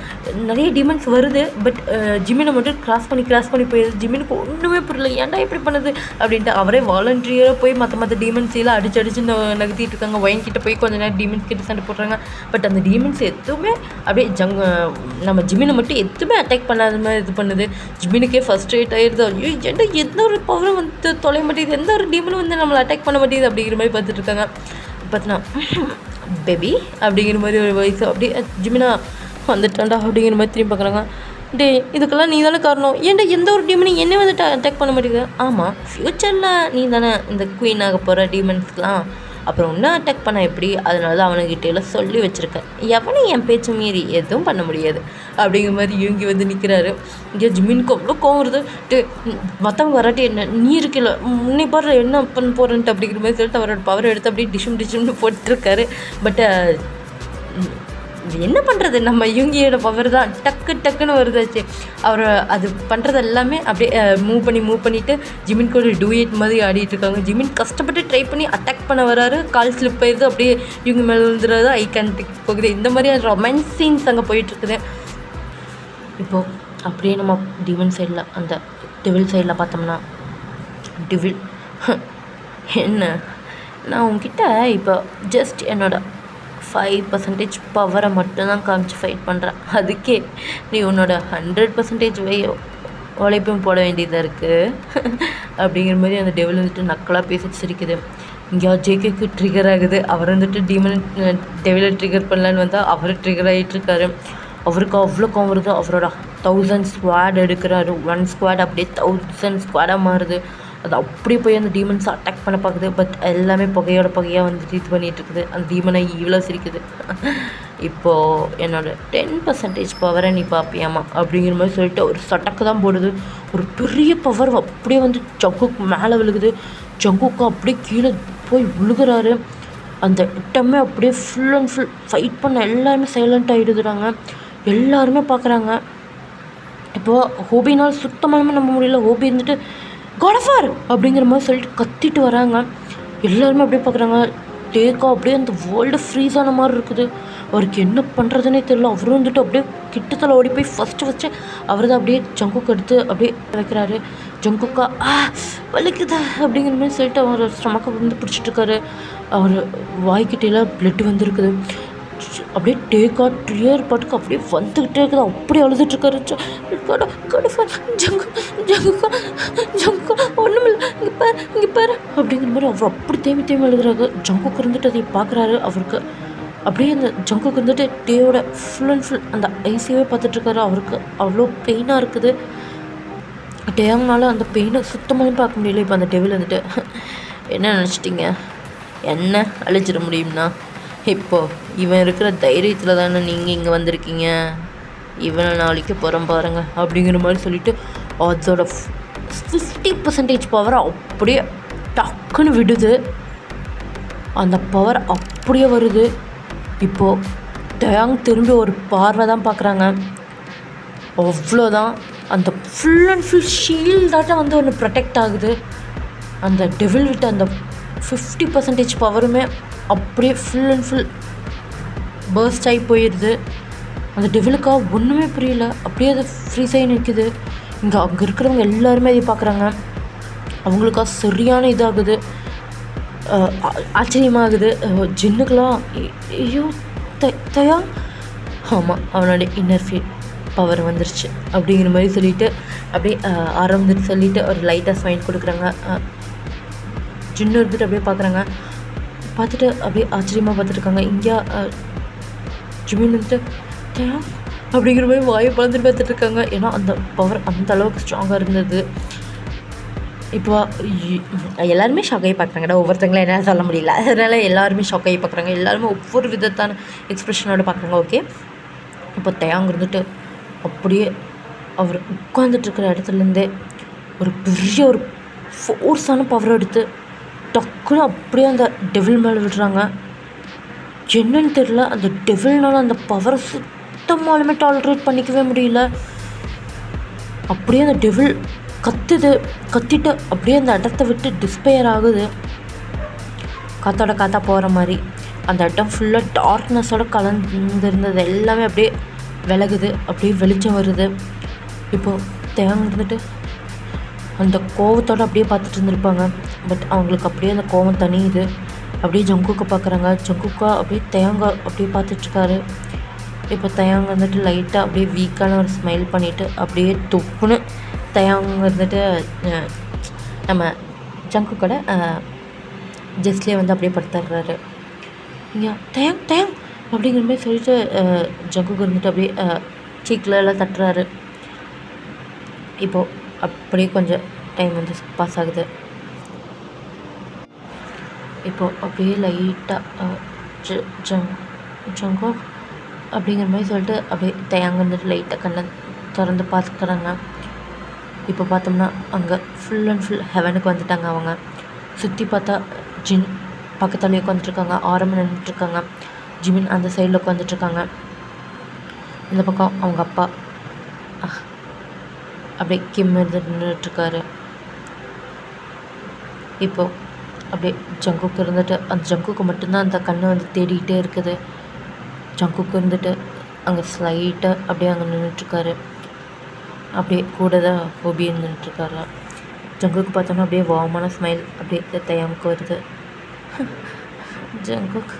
நிறைய டிமாண்ட்ஸ் வருது, பட் ஜிம்மினை மட்டும் கிராஸ் பண்ணி போயிடுது. ஜிம்மினுக்கு ஒன்றுமே புரியல, ஏன்டா இப்படி பண்ணுது அப்படின்ட்டு அவரே வாலண்டியராக போய் மற்ற டீமன்ஸையெல்லாம் அடிச்சு நகர்த்திட்டு இருக்காங்க. ஒயன்கிட்ட போய் கொஞ்சம் நேரம் டீமன்ஸ் கிட்ட சண்டை போடுறாங்க. பட் அந்த டீமன்ஸ் எதுவுமே அப்படியே நம்ம ஜிம்மினை மட்டும் எதுவுமே அட்டாக் பண்ணாத மாதிரி இது பண்ணுது. ஜிம்மினுக்கே ஃபர்ஸ்ட் ரேட் ஆயிடுது. ஐயோ ஏன்டா எந்த ஒரு பவரும் வந்து தொலைய மாட்டேங்குது, எந்த ஒரு டீமனும் வந்து நம்மளை அட்டாக் பண்ண மாட்டேங்குது அப்படிங்கிற மாதிரி பார்த்துட்டு இருக்காங்க. பார்த்தீங்கன்னா பேபி அப்படிங்கிற மாதிரி ஒரு வயசு அப்படியே ஜிமினா வந்துட்டாண்டா அப்படிங்கிற மாதிரி திரும்பி பார்க்குறாங்க. டே இதுக்கெல்லாம் நீ தானே காரணம், ஏன்டா எந்த ஒரு டீமனையும் என்னை வந்து அட்டாக் பண்ண மாட்டேங்குது. ஆமாம் ஃப்யூச்சரில் நீ தானே இந்த குயின் ஆக போகிற டீமன்ஸ்லாம், அப்புறம் இன்னும் அட்டாக் பண்ண எப்படி, அதனால தான் அவனுக்கிட்டேலாம் சொல்லி வச்சுருக்கேன், எவனையும் என் பேச்சு மீறி எதுவும் பண்ண முடியாது அப்படிங்கிற மாதிரி இவங்க வந்து நிற்கிறாரு. இங்கே ஜிமினுக்கு அவ்வளோ கோவம் வருது. மற்றவங்க வராட்டி என்ன நீ இருக்கல முன்னே பாரு என்ன பண்ண போகிறேன்ட்டு அப்படிங்கிற மாதிரி சொல்லிட்டு அவரோட பவர் எடுத்து அப்படியே டிஷ்ஷும்னு போட்டுருக்காரு. பட் என்ன பண்ணுறது, நம்ம இவங்கியோட பவர் தான் டக்குன்னு வருதாச்சு. அவர் அது பண்ணுறது எல்லாமே அப்படியே மூவ் பண்ணிவிட்டு ஜிமின் கூட டூயட் மாதிரி ஆடிட்டுருக்காங்க. ஜிமின் கஷ்டப்பட்டு ட்ரை பண்ணி அட்டாக் பண்ண வராரு, கால் ஸ்லிப் ஆயிடுது, அப்படியே இவங்க மேலே விழுந்துறது, ஐ கேன்டிக் போகுது. இந்த மாதிரி ரொமான்ஸ் சீன்ஸ் அங்கே போயிட்டுருக்குது. இப்போது அப்படியே நம்ம டிவன் சைடில் அந்த டெவில் சைடில் பார்த்தோம்னா டெவில் என்ன நான் உங்ககிட்ட இப்போ ஜஸ்ட் என்னோட 5% பவரை மட்டும்தான் காமிச்சு ஃபைட் பண்ணுறேன், அதுக்கே நீ உன்னோட 100% உழைப்பும் போட வேண்டியதாக இருக்குது அப்படிங்கிற மாதிரி அந்த டெவில் வந்துட்டு நக்கலாக பேசிட்டு சிரிக்குது. இங்கே ஜேகேக்கு ட்ரிகர் ஆகுது. அவர் வந்துட்டு டெவிலை ட்ரிகர் பண்ணலான்னு வந்தால் அவர் ட்ரிகர் ஆகிட்டுருக்காரு. அவருக்கு அவ்வளோ கோவம் வருது. அவரோட 1000 ஸ்குவாட் எடுக்கிறாரு. 1 ஸ்குவாட் அப்படியே 1000 ஸ்குவாடாக மாறுது. அது அப்படியே போய் அந்த டீமன்ஸை அட்டாக் பண்ண பார்க்குது. பட் எல்லாமே புகையாக வந்துட்டு இது பண்ணிகிட்ருக்குது. அந்த டீமனை இவ்வளோ சிரிக்குது. இப்போது என்னோட 10% பவரை நீ பார்ப்பியாமா அப்படிங்கிற மாதிரி சொல்லிட்டு ஒரு சட்டக்கு தான் போடுது. ஒரு பெரிய பவர் அப்படியே வந்து ஜங்குக்கு மேலே விழுகுது. ஜங்குக்கு அப்படியே கீழே போய் விழுகிறாரு. அந்த இடமே அப்படியே ஃபுல் அண்ட் ஃபுல் ஃபைட் பண்ண எல்லாருமே சைலண்ட் ஆகிடுதுறாங்க. எல்லாருமே பார்க்குறாங்க. இப்போது ஹோபினால் சுத்தமானமே நம்ப முடியல. ஹோபி இருந்துட்டு காட்ஃபார் அப்படிங்கிற மாதிரி சொல்லிட்டு கத்திட்டு வராங்க. எல்லாருமே அப்படியே பார்க்குறாங்க. டேக்கா அப்படியே அந்த வேர்ல்டு ஃப்ரீஸ் ஆன மாதிரி இருக்குது. அவருக்கு என்ன பண்ணுறதுனே தெரியல. அவரும் வந்துட்டு அப்படியே கிட்டத்தில் ஓடி போய் ஃபஸ்ட்டு அவர் தான் அப்படியே ஜங்குக்கு எடுத்து அப்படியே வைக்கிறாரு. ஜங்குக்கா வலிக்குது அப்படிங்கிற மாதிரி சொல்லிட்டு அவர் ஸ்டமக்கை வந்து பிடிச்சிட்ருக்காரு. அவர் வாய்க்கிட்டேலாம் பிளட் வந்துருக்குது. அப்படியே டேக்கா ட்ரியர் பாட்டுக்கு அப்படியே வந்துக்கிட்டே இருக்குது. அப்படியே அழுதுட்ருக்காரு. ஜங்கு ஒன்றுமில்ல இங்கே பாரு அப்படிங்கிற மாதிரி அவர் அப்படி தேம்பி அழுகுறாரு. ஜங்குக்கு இருந்துட்டு அதை பார்க்குறாரு. அவருக்கு அப்படியே அந்த ஜங்குக்கு வந்துட்டு டேயோட ஃபுல் அண்ட் ஃபுல் அந்த ஐசியவே பார்த்துட்ருக்காரு. அவருக்கு அவ்வளோ பெயினாக இருக்குது. டேவனால அந்த பெயினை சுத்தமாகவும் பார்க்க முடியல. இப்போ அந்த டெவில் வந்துட்டு என்ன நினச்சிட்டிங்க, என்ன அழிச்சிட முடியும்னா, இப்போது இவன் இருக்கிற தைரியத்தில் தானே நீங்கள் இங்கே வந்திருக்கீங்க, இவனை நான் அழிக்க போகிறேன் பாருங்க அப்படிங்கிற மாதிரி சொல்லிவிட்டு அதோட 50% பவரை அப்படியே டக்குன்னு விடுது. அந்த பவர் அப்படியே வருது. இப்போது டயாங் திரும்பி ஒரு பார்வை தான் பார்க்குறாங்க. அவ்வளோதான். அந்த ஃபுல் அண்ட் ஃபுல் ஷீல்டாட்டம் வந்து ஒன்று ப்ரொடெக்ட் ஆகுது. அந்த டெவில் விட்ட அந்த 50% பவருமே அப்படியே ஃபுல் அண்ட் ஃபுல் பர்ஸ்ட் ஆகி போயிடுது. அந்த டெவிலுக்கா ஒன்றுமே புரியல, அப்படியே அது ஃப்ரீஸ் ஆகி நிற்குது. அங்கே இருக்கிறவங்க எல்லாருமே அதை பார்க்குறாங்க. அவங்களுக்கா சரியான இதாகுது, ஆச்சரியமாகுது. ஜின்னுக்கெலாம் ஐயோ தயா, ஆமாம் அவனோட இன்னர் பவர் வந்துருச்சு அப்படிங்கிற மாதிரி சொல்லிவிட்டு அப்படியே ஆரம்பிட்டு சொல்லிவிட்டு ஒரு லைட்டாக ஸ்மைல் கொடுக்குறாங்க. ஜின்னு இருந்துட்டு அப்படியே பார்க்குறாங்க. பார்த்துட்டு அப்படியே ஆச்சரியமாக பார்த்துட்ருக்காங்க. இங்கே ஜிமின் வந்துட்டு தயா அப்படிங்கிற மாதிரி வாயை பழந்துட்டு பார்த்துட்ருக்காங்க. ஏன்னா அந்த பவர் அந்த அளவுக்கு ஸ்ட்ராங்காக இருந்தது. இப்போ எல்லாருமே ஷாக்காகி பார்க்குறாங்கடா, ஒவ்வொருத்தங்களும் என்னால் சொல்ல முடியல, அதனால் எல்லாருமே ஷாக்காகி பார்க்குறாங்க. எல்லாருமே ஒவ்வொரு விதத்தான எக்ஸ்ப்ரெஷனோடு பார்க்குறாங்க. ஓகே, இப்போ தயாங்க இருந்துட்டு அப்படியே அவர் உட்காந்துட்ருக்கிற இடத்துலேருந்தே ஒரு பெரிய ஒரு ஃபோர்ஸான பவர் எடுத்து டக்குன்னு அப்படியே அந்த டெவில் மேலே விடுறாங்க. என்னன்னு தெரியல, அந்த டெவில்னால அந்த பவரை சுத்தமாலுமே டாலரேட் பண்ணிக்கவே முடியல. அப்படியே அந்த டெவில் கத்திட்டு அப்படியே அந்த இடத்த விட்டு டிஸ்பயர் ஆகுது. காற்றோட காற்றா போகிற மாதிரி அந்த இடம் ஃபுல்லாக டார்க்னஸோட கலந்துருந்தது எல்லாமே அப்படியே விலகுது, அப்படியே வெளிச்சம் வருது. இப்போது தேங்க இருந்துட்டு அந்த கோவத்தோடு அப்படியே பார்த்துட்டு இருந்திருப்பாங்க. பட் அவங்களுக்கு அப்படியே அந்த கோவம் தனியுது. அப்படியே ஜங்குக்கை பார்க்குறாங்க. ஜங்குக்கா அப்படியே தேங்க அப்படியே பார்த்துட்ருக்காரு. இப்போ தயாங்க வந்துட்டு லைட்டாக அப்படியே வீக்கான ஒரு ஸ்மைல் பண்ணிவிட்டு அப்படியே தொப்புன்னு தயாங்க வந்துட்டு நம்ம ஜங்குக்கோட ஜஸ்ட்லேயே வந்து அப்படியே படுத்துடுறாரு. இங்கே தயாங் அப்படிங்கிற மாதிரி சொல்லிட்டு ஜங்குக்கு இருந்துட்டு அப்படியே சீக்கில் எல்லாம் தட்டுறாரு. இப்போது அப்படியே கொஞ்சம் டைம் வந்து பாஸ் ஆகுது. இப்போது அப்படியே லைட்டாக ஜங்கோ அப்படிங்கிற மாதிரி சொல்லிட்டு அப்படியே தயாங்க வந்துட்டு லைட்டாக கண்ணை திறந்து பார்த்துக்கிறாங்க. இப்போ பார்த்தோம்னா அங்கே ஃபுல் அண்ட் ஃபுல் ஹெவனுக்கு வந்துட்டாங்க. அவங்க சுற்றி பார்த்தா ஜின் பக்கத்துலேயே உட்காந்துட்ருக்காங்க, ஆரம்பம் நின்றுட்டுருக்காங்க. ஜிமின் அந்த சைடில் உட்காந்துட்ருக்காங்க. இந்த பக்கம் அவங்க அப்பா அப்படியே கிம் இருந்துட்டு நின்றுட்டுருக்காரு. இப்போது அப்படியே ஜங்குக்கு இருந்துட்டு அந்த ஜங்குக்கு மட்டும்தான் அந்த கண்ணை வந்து தேடிக்கிட்டே இருக்குது. ஜங்குக்கு இருந்துட்டு அங்கே ஸ்லைட்டாக அப்படியே அங்கே நின்றுட்டுருக்காரு. அப்படியே கூட தான் ஹோபி நின்றுட்டுருக்காரு. ஜங்குக்கு பார்த்தோன்னா அப்படியே வார்மான ஸ்மைல் அப்படியே தயாமுக்கு வருது. ஜங்குக்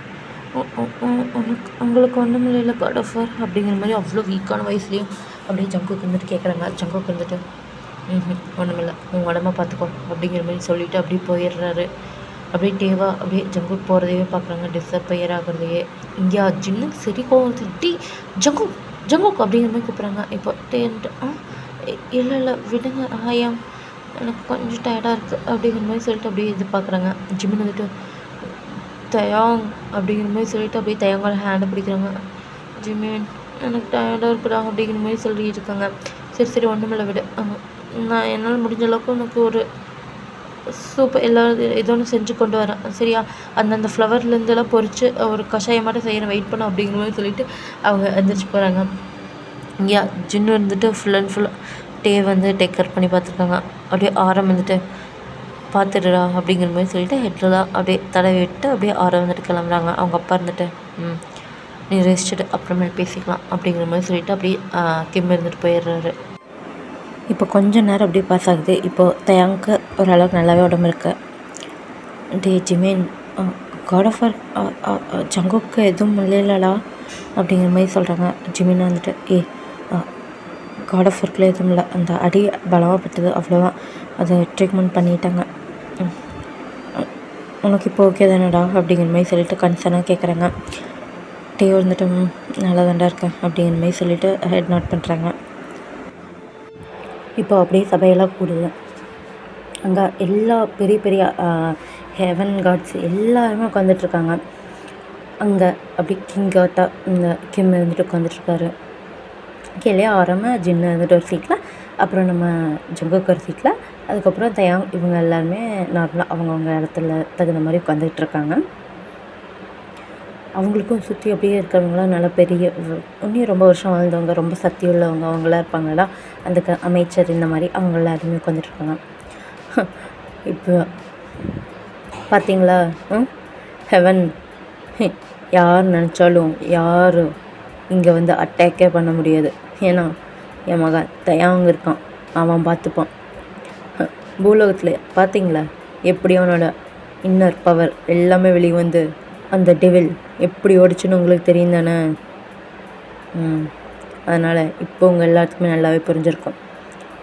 உங்களுக்கு ஒன்றும் இல்லை காட் ஆஃப் வார் அப்படிங்கிற மாதிரி அவ்வளோ வீக்கான வயசுலேயும் அப்படியே ஜங்குக்கு வந்துட்டு கேட்குறாங்க. ஜங்குக்கு வந்துட்டு ஒன்றுமில்லை, உங்கள் உடம்ப பார்த்துக்கோ அப்படிங்கிற மாதிரி சொல்லிவிட்டு அப்படியே போயிடுறாரு. அப்படியே டேவா அப்படியே ஜங்குக்கு போகிறதையே பார்க்குறாங்க, டிஸப்பையர் ஆகிறதையே. இங்கே ஜின்னு சரி கோவம் திட்டி ஜங்குக் அப்படிங்கிற மாதிரி கூப்பிட்றாங்க. இப்போ டேன்ட்டு இல்லை விடுங்க ஆயாம், எனக்கு கொஞ்சம் டயர்டாக இருக்குது அப்படிங்கிற மாதிரி சொல்லிட்டு அப்படியே இது பார்க்குறாங்க. ஜிமின் வந்துட்டு தயாங் அப்படிங்கிற மாதிரி சொல்லிட்டு அப்படியே தயாங்கோட ஹேண்டை பிடிக்கிறாங்க. ஜிமின் எனக்கு டயர்டாக இருக்குடா அப்படிங்கிற மாதிரி சொல்லிட்டு இருக்காங்க. சரி ஒன்றுமில்ல விடு, நான் என்னால் முடிஞ்ச அளவுக்கு உனக்கு ஒரு சூப்பர் ஏதோ ஒன்று செஞ்சு கொண்டு வரேன் சரியா, அந்தந்த ஃப்ளவர்லேருந்தெல்லாம் பொறிச்சு ஒரு கஷாயம் மட்டும் செய்கிறேன், வெயிட் பண்ண அப்படிங்கிற மாதிரி சொல்லிவிட்டு அவங்க எந்திரிச்சு போகிறாங்க. இங்கே ஜின்னு இருந்துட்டு ஃபுல் அண்ட் ஃபுல் வந்து டேக் கேர் பண்ணி பார்த்துருக்காங்க. அப்படியே ஆரம் வந்துட்டு பார்த்துடுறா அப்படிங்கிற மாதிரி சொல்லிவிட்டு ஹெட்லாம் அப்படியே தடவி விட்டு அப்படியே ஆரம் வந்துட்டு கிளம்புறாங்க. அவங்க அப்பா இருந்துட்டு நீ ரெஸ்ட்டு அப்புறமேல் பேசிக்கலாம் அப்படிங்கிற மாதிரி சொல்லிவிட்டு அப்படியே கிம் இருந்துட்டு போயிடுறாரு. இப்போ கொஞ்சம் நேரம் அப்படியே பாஸ் ஆகுது. இப்போது தயாங்க்கு ஓரளவுக்கு நல்லாவே உடம்பு இருக்குது. ஜிமின் காட் ஆஃப் வார் ஜங்குக்கு எதுவும் இல்லைலடா அப்படிங்கிற மாதிரி சொல்கிறாங்க. ஜிமின் வந்துட்டு காட் ஆஃப் வார்க்கில் எதுவும் இல்லை, அந்த அடி பலமாகப்பட்டது அவ்வளோதான், அதை ட்ரீட்மெண்ட் பண்ணிட்டாங்க, உனக்கு இப்போ ஓகே தானடா அப்படிங்கிற மாதிரி சொல்லிட்டு கன்சர்னாக கேட்குறாங்க. வந்துட்டு நல்லா தாண்டா இருக்கேன் அப்படிங்கிற மாதிரி சொல்லிவிட்டு ஹெட் நோட் பண்ணுறாங்க. இப்போ அப்படியே சபையெல்லாம் கூடுது. அங்கே எல்லா பெரிய பெரிய ஹெவன் காட்ஸ் எல்லாருமே உட்காந்துட்ருக்காங்க. அங்கே அப்படி கிங் காட்டா இந்த கிம் இருந்துட்டு உட்காந்துட்ருக்காரு. கீழே ஆரம்ப ஜின்னு இருந்துட்டு ஒரு சீட்டில், அப்புறம் நம்ம ஜங்குக்கு ஒரு சீட்டில், அதுக்கப்புறம் தயாங் இவங்க எல்லாருமே நார்மலாக அவங்கவுங்க இடத்துல தகுந்த மாதிரி உட்காந்துட்ருக்காங்க. அவங்களுக்கும் சுற்றி அப்படியே இருக்கிறவங்களாம் நல்லா பெரிய இன்னும் ரொம்ப வருஷம் வாழ்ந்தவங்க, ரொம்ப சக்தி உள்ளவங்க அவங்களாம் இருப்பாங்களா, அந்த அமைச்சர் இந்த மாதிரி அவங்க எல்லாருமே உட்காந்துட்ருக்காங்க. இப்போ பார்த்தீங்களா? ஹெவன் யார் நினச்சாலும் யாரும் இங்கே வந்து அட்டாக்கே பண்ண முடியாது. ஏன்னா என் மகன் தயாங்க இருக்கான், அவன் பார்த்துப்பான். பூலோகத்தில் பார்த்தீங்களா எப்படி அவனோட இன்னர் பவர் எல்லாமே வெளியே வந்து அந்த டெவில் எப்படி ஓடிச்சுன்னு உங்களுக்கு தெரியும் தானே. அதனால் இப்போ உங்கள் எல்லாத்துக்குமே நல்லாவே புரிஞ்சிருக்கும்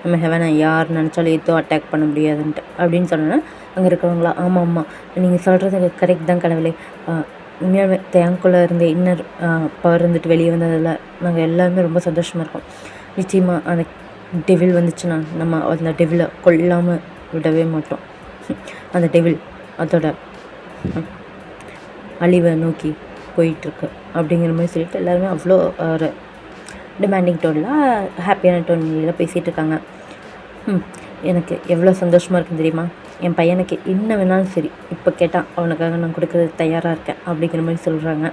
நம்ம ஹெவனை யார் நினச்சாலும் எதுவும் அட்டாக் பண்ண முடியாதுன்ட்டு அப்படின்னு சொன்னோன்னா அங்கே இருக்கிறவங்களா ஆமாம் ஆமாம் நீங்கள் சொல்கிறது கரெக்ட் தான் கடவுளே. உண்மையாகவே தேங்குள்ளே இருந்த இன்னர் பவர் வந்துட்டு வெளியே வந்ததில் நாங்கள் எல்லாருமே ரொம்ப சந்தோஷமாக இருக்கோம். நிச்சயமாக அந்த டெவில் வந்துச்சுன்னா நம்ம அந்த டெவிலை கொல்லாமல் விடவே மாட்டோம். அந்த டெவில் அதோட அழிவை நோக்கி போயிட்டுருக்கு அப்படிங்கிற மாதிரி சொல்லிட்டு எல்லாருமே அவ்வளோ ஒரு டிமாண்டிங் டோனில் ஹாப்பியான டோனில் பேசிகிட்டு இருக்காங்க. எனக்கு எவ்வளோ சந்தோஷமாக இருக்குன்னு தெரியுமா? என் பையனுக்கு என்ன வேணாலும் சரி இப்போ கேட்டால் அவனுக்காக நான் கொடுக்குறது தயாராக இருக்கேன் அப்படிங்கிற மாதிரி சொல்கிறாங்க.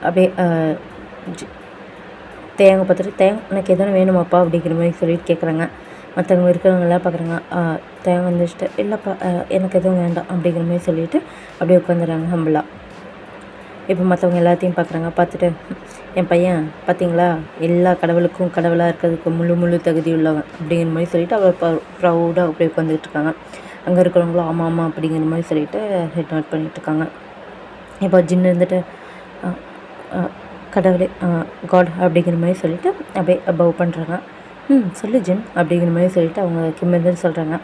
அப்படியே தேங்க பார்த்துட்டு எனக்கு எதனா வேணுமாப்பா அப்படிங்கிற மாதிரி சொல்லிட்டு கேட்குறாங்க. மற்றவங்க இருக்கிறவங்களாம் பார்க்குறாங்க. தேங்க வந்துச்சுட்டு இல்லைப்பா எனக்கு எதுவும் வேண்டாம் அப்படிங்கிற மாதிரி சொல்லிவிட்டு அப்படியே உட்காந்துறாங்க ஹம்பிளாக. இப்போ மற்றவங்க எல்லாத்தையும் பார்க்குறாங்க. பார்த்துட்டு என் பையன் பார்த்தீங்களா எல்லா கடவுளுக்கும் கடவுளாக இருக்கிறதுக்கு முழு தகுதி உள்ளவன் அப்படிங்கிற மாதிரி சொல்லிவிட்டு அவள் ப்ரௌடாக அப்படியே உட்காந்துட்ருக்காங்க. அங்கே இருக்கிறவங்களும் ஆமாம் ஆமாம் அப்படிங்கிற மாதிரி சொல்லிவிட்டு ஹெட் நோட் பண்ணிகிட்ருக்காங்க. இப்போ ஜின்னு இருந்துட்டு கடவுளே காட் அப்படிங்கிற மாதிரி சொல்லிவிட்டு அப்படியே பவ் பண்ணுறாங்க. சொல்லு ஜின் அப்படிங்கிற மாதிரி சொல்லிவிட்டு அவங்க கிம்மர்ந்து சொல்கிறாங்க.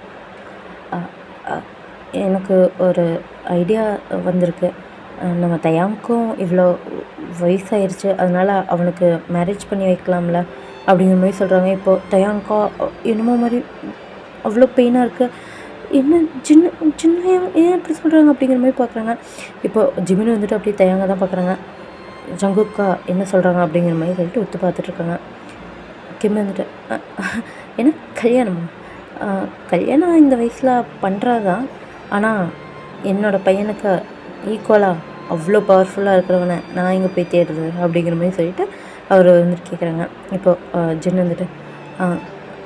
எனக்கு ஒரு ஐடியா வந்திருக்கு. நம்ம தயாமுக்கும் இவ்வளோ வயசாயிருச்சு, அதனால் அவனுக்கு மேரேஜ் பண்ணி வைக்கலாம்ல அப்படிங்கிற மாதிரி சொல்கிறாங்க. இப்போது தயாங்கா என்னமோ மாதிரி அவ்வளோ பெயினாக இருக்குது. என்ன சின்ன ஏன் இப்படி சொல்கிறாங்க அப்படிங்கிற மாதிரி பார்க்குறாங்க. இப்போது ஜிமின் வந்துட்டு அப்படியே தயாங்க தான் பார்க்குறாங்க. ஜங்குக்கா என்ன சொல்கிறாங்க அப்படிங்கிற மாதிரி சொல்லிட்டு ஒத்து பார்த்துட்ருக்காங்க. கிம் வந்துட்டு ஏன்னா கல்யாணம் இந்த வயசில் பண்ணுறாதான், ஆனால் என்னோடய பையனுக்கு ஈக்குவலாக அவ்வளோ பவர்ஃபுல்லாக இருக்கிறவனை நான் எங்கே போய் தேடுறது அப்படிங்கிற மாதிரி சொல்லிவிட்டு அவர் வந்துட்டு கேட்குறாங்க. இப்போது ஜின் வந்துட்டு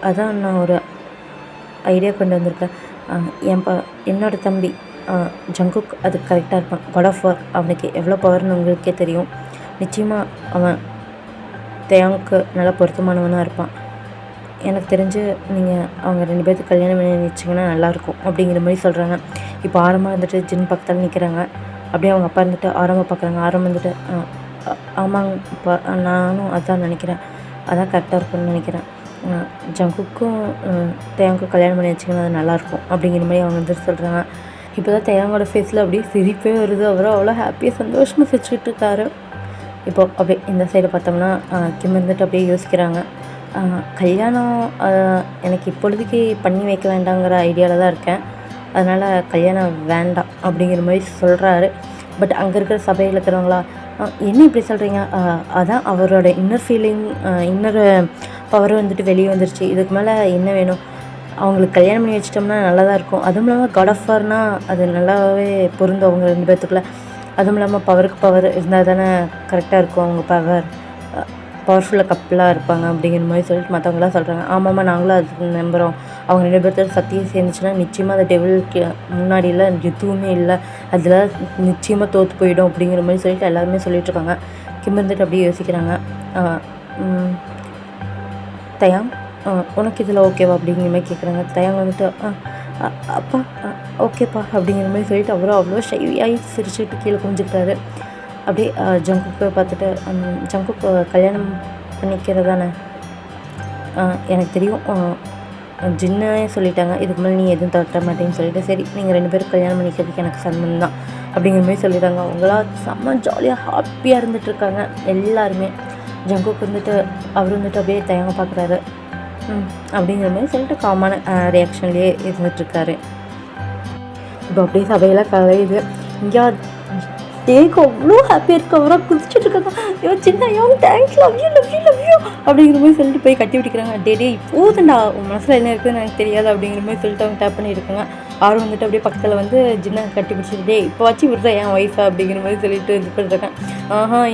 அதான் நான் ஒரு ஐடியா கொண்டு வந்திருக்கேன். என்னோடய தம்பி ஜங்குக் அது கரெக்டாக இருப்பான். காட் ஆஃப் வார் அவனுக்கு எவ்வளோ பவர்னு உங்களுக்கே தெரியும். நிச்சயமாக அவன் தேங்க்கு நல்லா பொருத்தமானவனாக இருப்பான். எனக்கு தெரிஞ்சு நீங்கள் அவங்க 2 பேர்த்துக்கு கல்யாணம் பண்ணி வச்சிங்கன்னா நல்லாயிருக்கும் அப்படிங்கிற மாதிரி சொல்கிறாங்க. இப்போ ஆரம்பம் வந்துட்டு ஜின் பக்கத்தில் நிற்கிறாங்க. அப்படியே அவங்க அப்பா இருந்துட்டு ஆரம்பம் பார்க்குறாங்க. ஆரம்பம் வந்துட்டு ஆமாங்கப்பா நானும் அதான் நினைக்கிறேன், அதான் கரெக்டாக இருக்கும்னு நினைக்கிறேன். ஜங்குக்கும் தேங்கும் கல்யாணம் பண்ணி வச்சிங்கன்னா அது நல்லாயிருக்கும் அப்படிங்கிற மாதிரி அவங்க வந்துட்டு சொல்கிறாங்க. இப்போ தான் தேங்கோட ஃபேஸில் அப்படியே சிரிப்பே வருது. அவரும் அவ்வளோ ஹாப்பியாக சந்தோஷமாக சிரிச்சுட்டு இருக்காரு. இப்போ அப்படியே இந்த சைடு பார்த்தோம்னா கிம் வந்துட்டு அப்படியே யோசிக்கிறாங்க. கல்யாணம் எனக்கு இப்பொழுதுக்கு பண்ணி வைக்க வேண்டாங்கிற ஐடியாவில் தான் இருக்கேன், அதனால் கல்யாணம் வேண்டாம் அப்படிங்கிற மாதிரி சொல்கிறாரு. பட் அங்கே இருக்கிற சபையில் இருக்கிறவங்களா என்ன இப்படி சொல்கிறீங்க, அதான் அவரோட இன்னர் ஃபீலிங் இன்னர் பவர் வந்துட்டு வெளியே வந்துருச்சு, இதுக்கு மேலே என்ன வேணும், அவங்களுக்கு கல்யாணம் பண்ணி வச்சிட்டோம்னா நல்லா தான் இருக்கும். அதுவும் இல்லாமல் காட் ஆஃப் வார்னால் அது நல்லாவே பொருந்தும் அவங்க 2 பேர்த்துக்குள்ளே. அதுவும் இல்லாமல் பவருக்கு பவர் இருந்தால் தானே கரெக்டாக இருக்கும், அவங்க பவர்ஃபுல்லாக கப்பலாக இருப்பாங்க அப்படிங்கிற மாதிரி சொல்லிட்டு மற்றவங்களாம் சொல்கிறாங்க. ஆமாம்மா நாங்களும் அது நம்புகிறோம். அவங்க 2 பேர்த்தோட சக்தியும் சேர்ந்துச்சுன்னா நிச்சயமாக அந்த டெவிலுக்கு முன்னாடியெல்லாம் எதுவுமே இல்லை, அதில் நிச்சயமாக தோற்று போயிடும் அப்படிங்கிற மாதிரி சொல்லிட்டு எல்லாருமே சொல்லிகிட்ருக்காங்க. கிம் வந்துட்டு அப்படியே யோசிக்கிறாங்க. தயாங் உனக்கு இதில் ஓகேவா அப்படிங்கிற மாதிரி கேட்குறாங்க. தயாங் வந்துட்டு அப்பா ஓகேப்பா அப்படிங்கிற மாதிரி சொல்லிட்டு அவரும் அவ்வளோ ஷையாகி சிரிச்சுட்டு கீழே குஞ்சுக்கிட்டாரு. அப்படியே ஜங்குக்கு பார்த்துட்டு ஜங்குக்கு கல்யாணம் பண்ணிக்கிறதானே, எனக்கு தெரியும் ஜின்னே சொல்லிட்டாங்க, இதுக்கு மேலே நீ எதுவும் தட்ட மாட்டேன்னு சொல்லிட்டு சரி நீங்கள் 2 பேரும் கல்யாணம் பண்ணிக்கிறதுக்கு எனக்கு சம்மந்தம் தான் அப்படிங்கிற மாதிரி சொல்லிட்டாங்க. அவங்களாம் செம்ம ஜாலியாக ஹாப்பியாக இருந்துகிட்ருக்காங்க எல்லாருமே. ஜங்குக்கு வந்துட்டு அவர் வந்துட்டு அப்படியே தயங்க பார்க்குறாரு. அப்படிங்கிற மாதிரி சொல்லிட்டு காமான ரியாக்ஷன்லேயே இருந்துகிட்ருக்காரு. இப்போ அப்படியே சபையெல்லாம் கலையுது. இங்கே டேக்கு அவ்வளோ ஹாப்பியாக இருக்கு, அவராக குதிச்சுட்டு இருக்காங்க. ஐயோ சின்ன ஐயோ தேங்க்ஸ் லவ் யூ அப்படிங்கிற மாதிரி சொல்லிட்டு போய் கட்டி பிடிக்கிறாங்க. டே இப்போதுண்டா உன் மனசில் என்ன இருக்குதுன்னு எனக்கு தெரியாது அப்படிங்கிற மாதிரி சொல்லிட்டு அவங்க டேப் பண்ணியிருக்காங்க. ஆறும் வந்துட்டு அப்படியே பக்கத்தில் வந்து ஜின்னை கட்டி பிடிச்சிட்டு டே இப்போ வச்சு விடுறா என் ஒய்ஃபை அப்படிங்கிற மாதிரி சொல்லிட்டு இது பண்ணிருக்கேன்.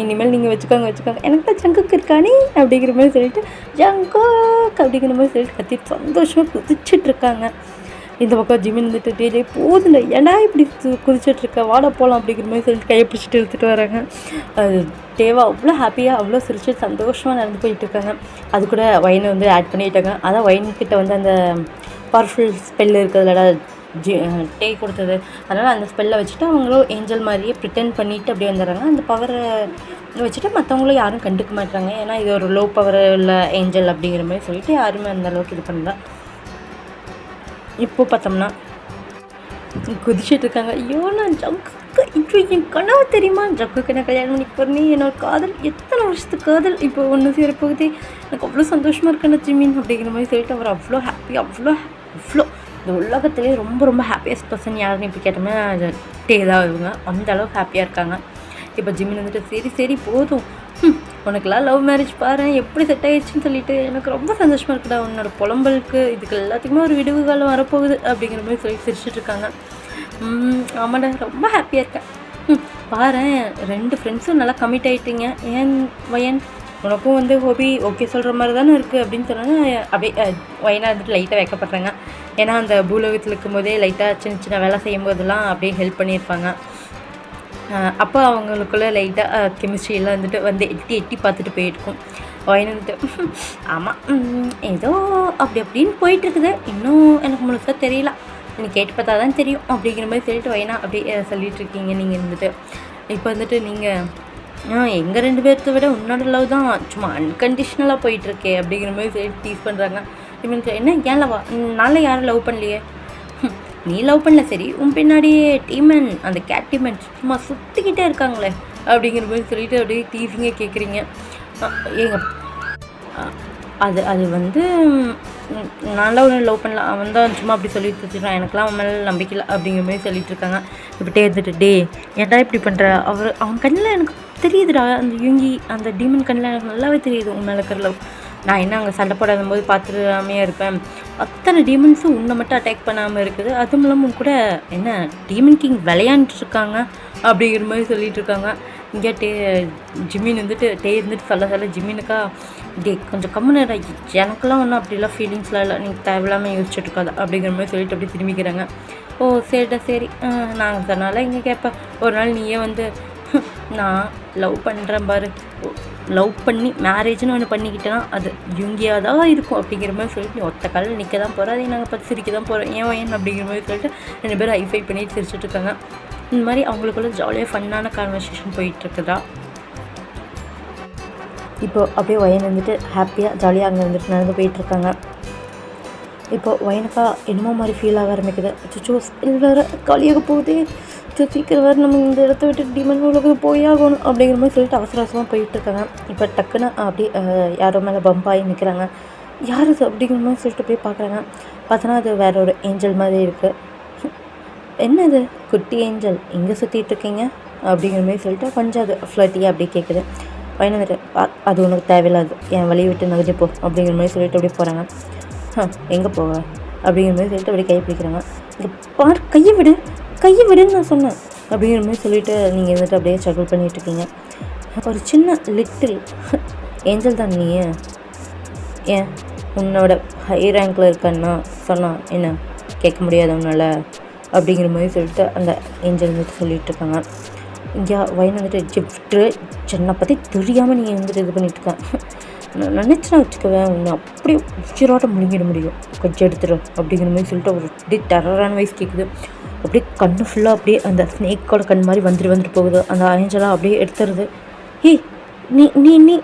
இனிமேல் நீங்கள் வச்சுக்கோங்க எனக்கு தான் ஜங்குக்கு இருக்கானே அப்படிங்கிற மாதிரி சொல்லிட்டு ஜங்குக் அப்படிங்கிற மாதிரி சொல்லிட்டு கத்திட்டு சந்தோஷமாக குதிச்சுட்டு இருக்காங்க. இந்த பக்கம் ஜிமின் வந்துட்டு டே போதுல ஏன்னா இப்படி குதிச்சிட்ருக்க வாடா போகலாம் அப்படிங்கிற மாதிரி சொல்லிட்டு கையை பிடிச்சிட்டு எடுத்துகிட்டு வராங்க. அது தேவா அவ்வளோ ஹாப்பியாக அவ்வளோ சிரிச்சு சந்தோஷமாக நடந்து போயிட்டுருக்காங்க. அது கூட ஒயினை வந்து ஆட் பண்ணிட்டாங்க. அதான் ஒயின்கிட்ட வந்து அந்த பவர்ஃபுல் ஸ்பெல் இருக்கிறதுலடா டே கொடுத்தது, அதனால் அந்த ஸ்பெல்லை வச்சுட்டு அவங்களும் ஏஞ்சல் மாதிரியே ப்ரிட்டன் பண்ணிவிட்டு அப்படியே வந்துடுறாங்க. அந்த பவரை வச்சுட்டு மற்றவங்களும் யாரும் கண்டுக்க மாட்டாங்க. ஏன்னா இது ஒரு லோ பவர் உள்ள ஏஞ்சல் அப்படிங்கிற மாதிரி சொல்லிட்டு யாருமே அந்தளவுக்கு இது பண்ணல. இப்போ பார்த்தோம்னா குதிச்சுட்டு இருக்காங்க. ஐயோ நான் ஜக்குக்கு இப்போ என் கனவு தெரியுமா, ஜக்குக்கு நான் கல்யாணம் பண்ணி போகிறேன், என்னோட காதல் எத்தனை வருஷத்துக்கு காதல் இப்போ ஒன்று சேரப்போகுது, எனக்கு அவ்வளோ சந்தோஷமாக இருக்கேன் ஜிமின் அப்படிங்கிற மாதிரி சொல்லிட்டு அவர் அவ்வளோ ஹாப்பி, அவ்வளோ இந்த உலகத்துலேயே ரொம்ப ரொம்ப ஹாப்பியஸ்ட் பர்சன் யாருன்னு இப்போ கேட்டோம்னா டே தான் இவங்க. அந்த அளவுக்கு ஹாப்பியாக இருக்காங்க. இப்போ ஜிமின் வந்துட்டு சரி போதும், உனக்கெல்லாம் லவ் மேரேஜ் பாரு எப்படி செட் ஆகிடுச்சின்னு சொல்லிட்டு எனக்கு ரொம்ப சந்தோஷமாக இருக்குடா, உன்னோட புலம்பலுக்கு இதுக்கு எல்லாத்துக்குமே ஒரு விடுவு காலம் வரப்போகுது அப்படிங்கிற மாதிரி சொல்லி சிரிச்சிட்டு இருக்காங்க. ஆமாடா ரொம்ப ஹாப்பியாக இருக்கேன். பாரு 2 ஃப்ரெண்ட்ஸும் நல்லா கமிட் ஆகிட்டீங்க. ஏன் வயன் உனக்கும் வந்து ஹோபி ஓகே சொல்கிற மாதிரி தானே இருக்குது அப்படின்னு சொன்னாங்க. அப்படியே வயனாக வந்துட்டு லைட்டாக வைக்கப்படுறாங்க. ஏன்னா அந்த பூலோகத்தில் இருக்கும்போதே லைட்டாக சின்ன வேலை செய்யும் போதெல்லாம் அப்படியே ஹெல்ப் பண்ணியிருப்பாங்க. அப்போ அவங்களுக்குள்ளே லைட்டாக கெமிஸ்ட்ரியெல்லாம் வந்துட்டு வந்து எட்டி பார்த்துட்டு போயிருக்கும். வயன் வந்துட்டு ஆமாம் ஏதோ அப்படின்னு போயிட்டுருக்குது, இன்னும் எனக்கு முழுசாக தெரியல, நீ கேட்டு பார்த்தா தான் தெரியும் அப்படிங்கிற மாதிரி சொல்லிட்டு வயனா அப்படியே சொல்லிகிட்ருக்கீங்க. நீங்கள் வந்துட்டு இப்போ வந்துட்டு நீங்கள் எங்கள் 2 பேர்த்த விட உன்னோட லவ் தான் சும்மா அன்கண்டிஷ்னலாக போயிட்டுருக்கே அப்படிங்கிற மாதிரி சொல்லிட்டு டீஸ் பண்ணுறாங்க. இவனுக்கு என்ன ஏன் லவா, நான்லாம் யாரும் லவ் பண்ணலையே, நீ லவ் பண்ணல சரி, உன் பின்னாடியே டீமன் அந்த கேட் டீமன் சும்மா சுற்றிக்கிட்டே இருக்காங்களே அப்படிங்கிற மாதிரி சொல்லிட்டு அப்படியே டீஸிங்கே கேட்குறீங்க. ஏங்க அது வந்து நான்லாம் ஒன்று லவ் பண்ணல, அவன் தான் சும்மா அப்படி சொல்லிட்டு வச்சுருக்கான், எனக்குலாம் அவன் மேலே நம்பிக்கை இல்லை அப்படிங்கிற மாதிரி சொல்லிட்டு இருக்காங்க. இப்படியே இருந்துட்டு டே ஏன்டா இப்படி பண்ணுற, அவன் கண்ணில் எனக்கு தெரியுதுடா, அந்த யூங்கி அந்த டீமன் கண்ணில் எனக்கு நல்லாவே தெரியுது உன் மேலே இருக்கிற லவ். நான் என்ன அங்கே சண்டை போடாத போது பார்த்துடாமே இருப்பேன், அத்தனை டீமன்ஸும் உன்னை மட்டும் அட்டாக் பண்ணாமல் இருக்குது, அதுவும் இல்லாமல் கூட என்ன டீமன் கிங் விளையாண்டுருக்காங்க அப்படிங்கிற மாதிரி சொல்லிகிட்டு இருக்காங்க. இங்கே ஜிமின் வந்துட்டு இருந்துட்டு சொல்ல ஜிமினுக்கா கொஞ்சம் கம்முன்னு எனக்கெல்லாம் ஒன்றும் அப்படிலாம் ஃபீலிங்ஸ்லாம் இல்லை, நீங்கள் தேவையில்லாமல் யோசிச்சுட்டு இருக்காது அப்படிங்கிற மாதிரி சொல்லிட்டு அப்படி திரும்பிக்கிறாங்க. ஓ சரிடா சரி, நாங்கள் சொன்னால இங்கே கேட்பேன், ஒரு நாள் நீயே வந்து நான் லவ் பண்ணுறேன் பாரு, லவ் பண்ணி மேரேஜ்னு ஒன்று பண்ணிக்கிட்டேன்னா அது யூங்கியாக தான் இருக்கும் அப்படிங்கிற மாதிரி சொல்லிட்டு நீ ஒத்த காலில் நிற்க தான் போகிறோம், அதை நாங்கள் பார்த்து சிரிக்க தான் போகிறோம், ஏன் அப்படிங்கிற மாதிரி சொல்லிட்டு 2 பேரும் ஹைஃபை பண்ணிட்டு சிரிச்சுட்டு இருக்காங்க. இந்த மாதிரி அவங்களுக்குள்ள ஜாலியாக ஃபன்னான கான்வர்சேஷன் போயிட்டுருக்குதா. இப்போது அப்படியே வயன் வந்துட்டு ஹாப்பியாக ஜாலியாக அங்கே வந்துட்டு நடந்து போயிட்டுருக்காங்க. இப்போது வயனுக்கா என்னமோ மாதிரி ஃபீல் ஆக ஆரம்பிக்குது. அச்சோ ஸ்பெல் வேறு காலியாக போகுது, சீக்கிரம் வேறு நம்ம இந்த இடத்த விட்டு டிமன் உலகம் போயாகணும் அப்படிங்கிற மாதிரி சொல்லிட்டு அவசரமாக போயிட்டுருக்காங்க. இப்போ டக்குன்னு அப்படியே யாரோ மேலே பம்பாகி நிற்கிறாங்க. யார் அது அப்படிங்கிற மாதிரி சொல்லிட்டு போய் பார்க்குறாங்க. பார்த்தோன்னா அது வேறு ஒரு ஏஞ்சல் மாதிரி இருக்குது. என்னது குட்டி ஏஞ்சல் இங்கே சுற்றிட்டு இருக்கீங்க அப்படிங்கிற மாதிரி சொல்லிட்டு கொஞ்சம் அது ஃப்ளட்டியாக அப்படியே கேட்குது. வயன் வந்துட்டு அது உனக்கு தேவையில்லாது, என் வழியை விட்டு நகர்ந்து போ அப்படிங்கிற மாதிரி சொல்லிட்டு அப்படியே போகிறாங்க. எங்கே போவ அப்படிங்கிற மாதிரி சொல்லிட்டு அப்படியே கை பிடிக்கிறாங்க. இங்கே பார் கையை விடுன்னு நான் சொன்னேன் அப்படிங்கிற மாதிரி சொல்லிவிட்டு நீங்கள் வந்துட்டு அப்படியே ஸ்ட்ரகிள் பண்ணிகிட்ருக்கீங்க. ஒரு சின்ன லிட்டில் ஏஞ்சல் தான் நீ, ஏன் உன்னோட ஹை ரேங்கில் இருக்கன்னா சொன்னால் என்ன கேட்க முடியாது உன்னால் அப்படிங்கிற மாதிரி சொல்லிட்டு அந்த ஏஞ்சல் வந்துட்டு சொல்லிகிட்டு இருக்காங்க. இங்கே வயன் வந்துட்டு கிஃப்ட்டு சென்னை பற்றி தெரியாமல் நீங்கள் வந்துட்டு இது பண்ணிகிட்ருக்கேன், நான் நினச்சினா வச்சுக்குவேன் உன்னை அப்படியே உச்சிரோட்ட முழுங்கிட முடியும், கொஞ்சம் எடுத்துரு அப்படிங்கிற மாதிரி சொல்லிட்டு ஒரு அப்படியே டெரரான வயசு கேட்குது. அப்படியே கண்ணு ஃபுல்லாக அப்படியே அந்த ஸ்னேக்கோட கண் மாதிரி வந்துட்டு போகுது. அந்த ஏஞ்சலாக அப்படியே எடுத்துருது. ஏய் நீ நீ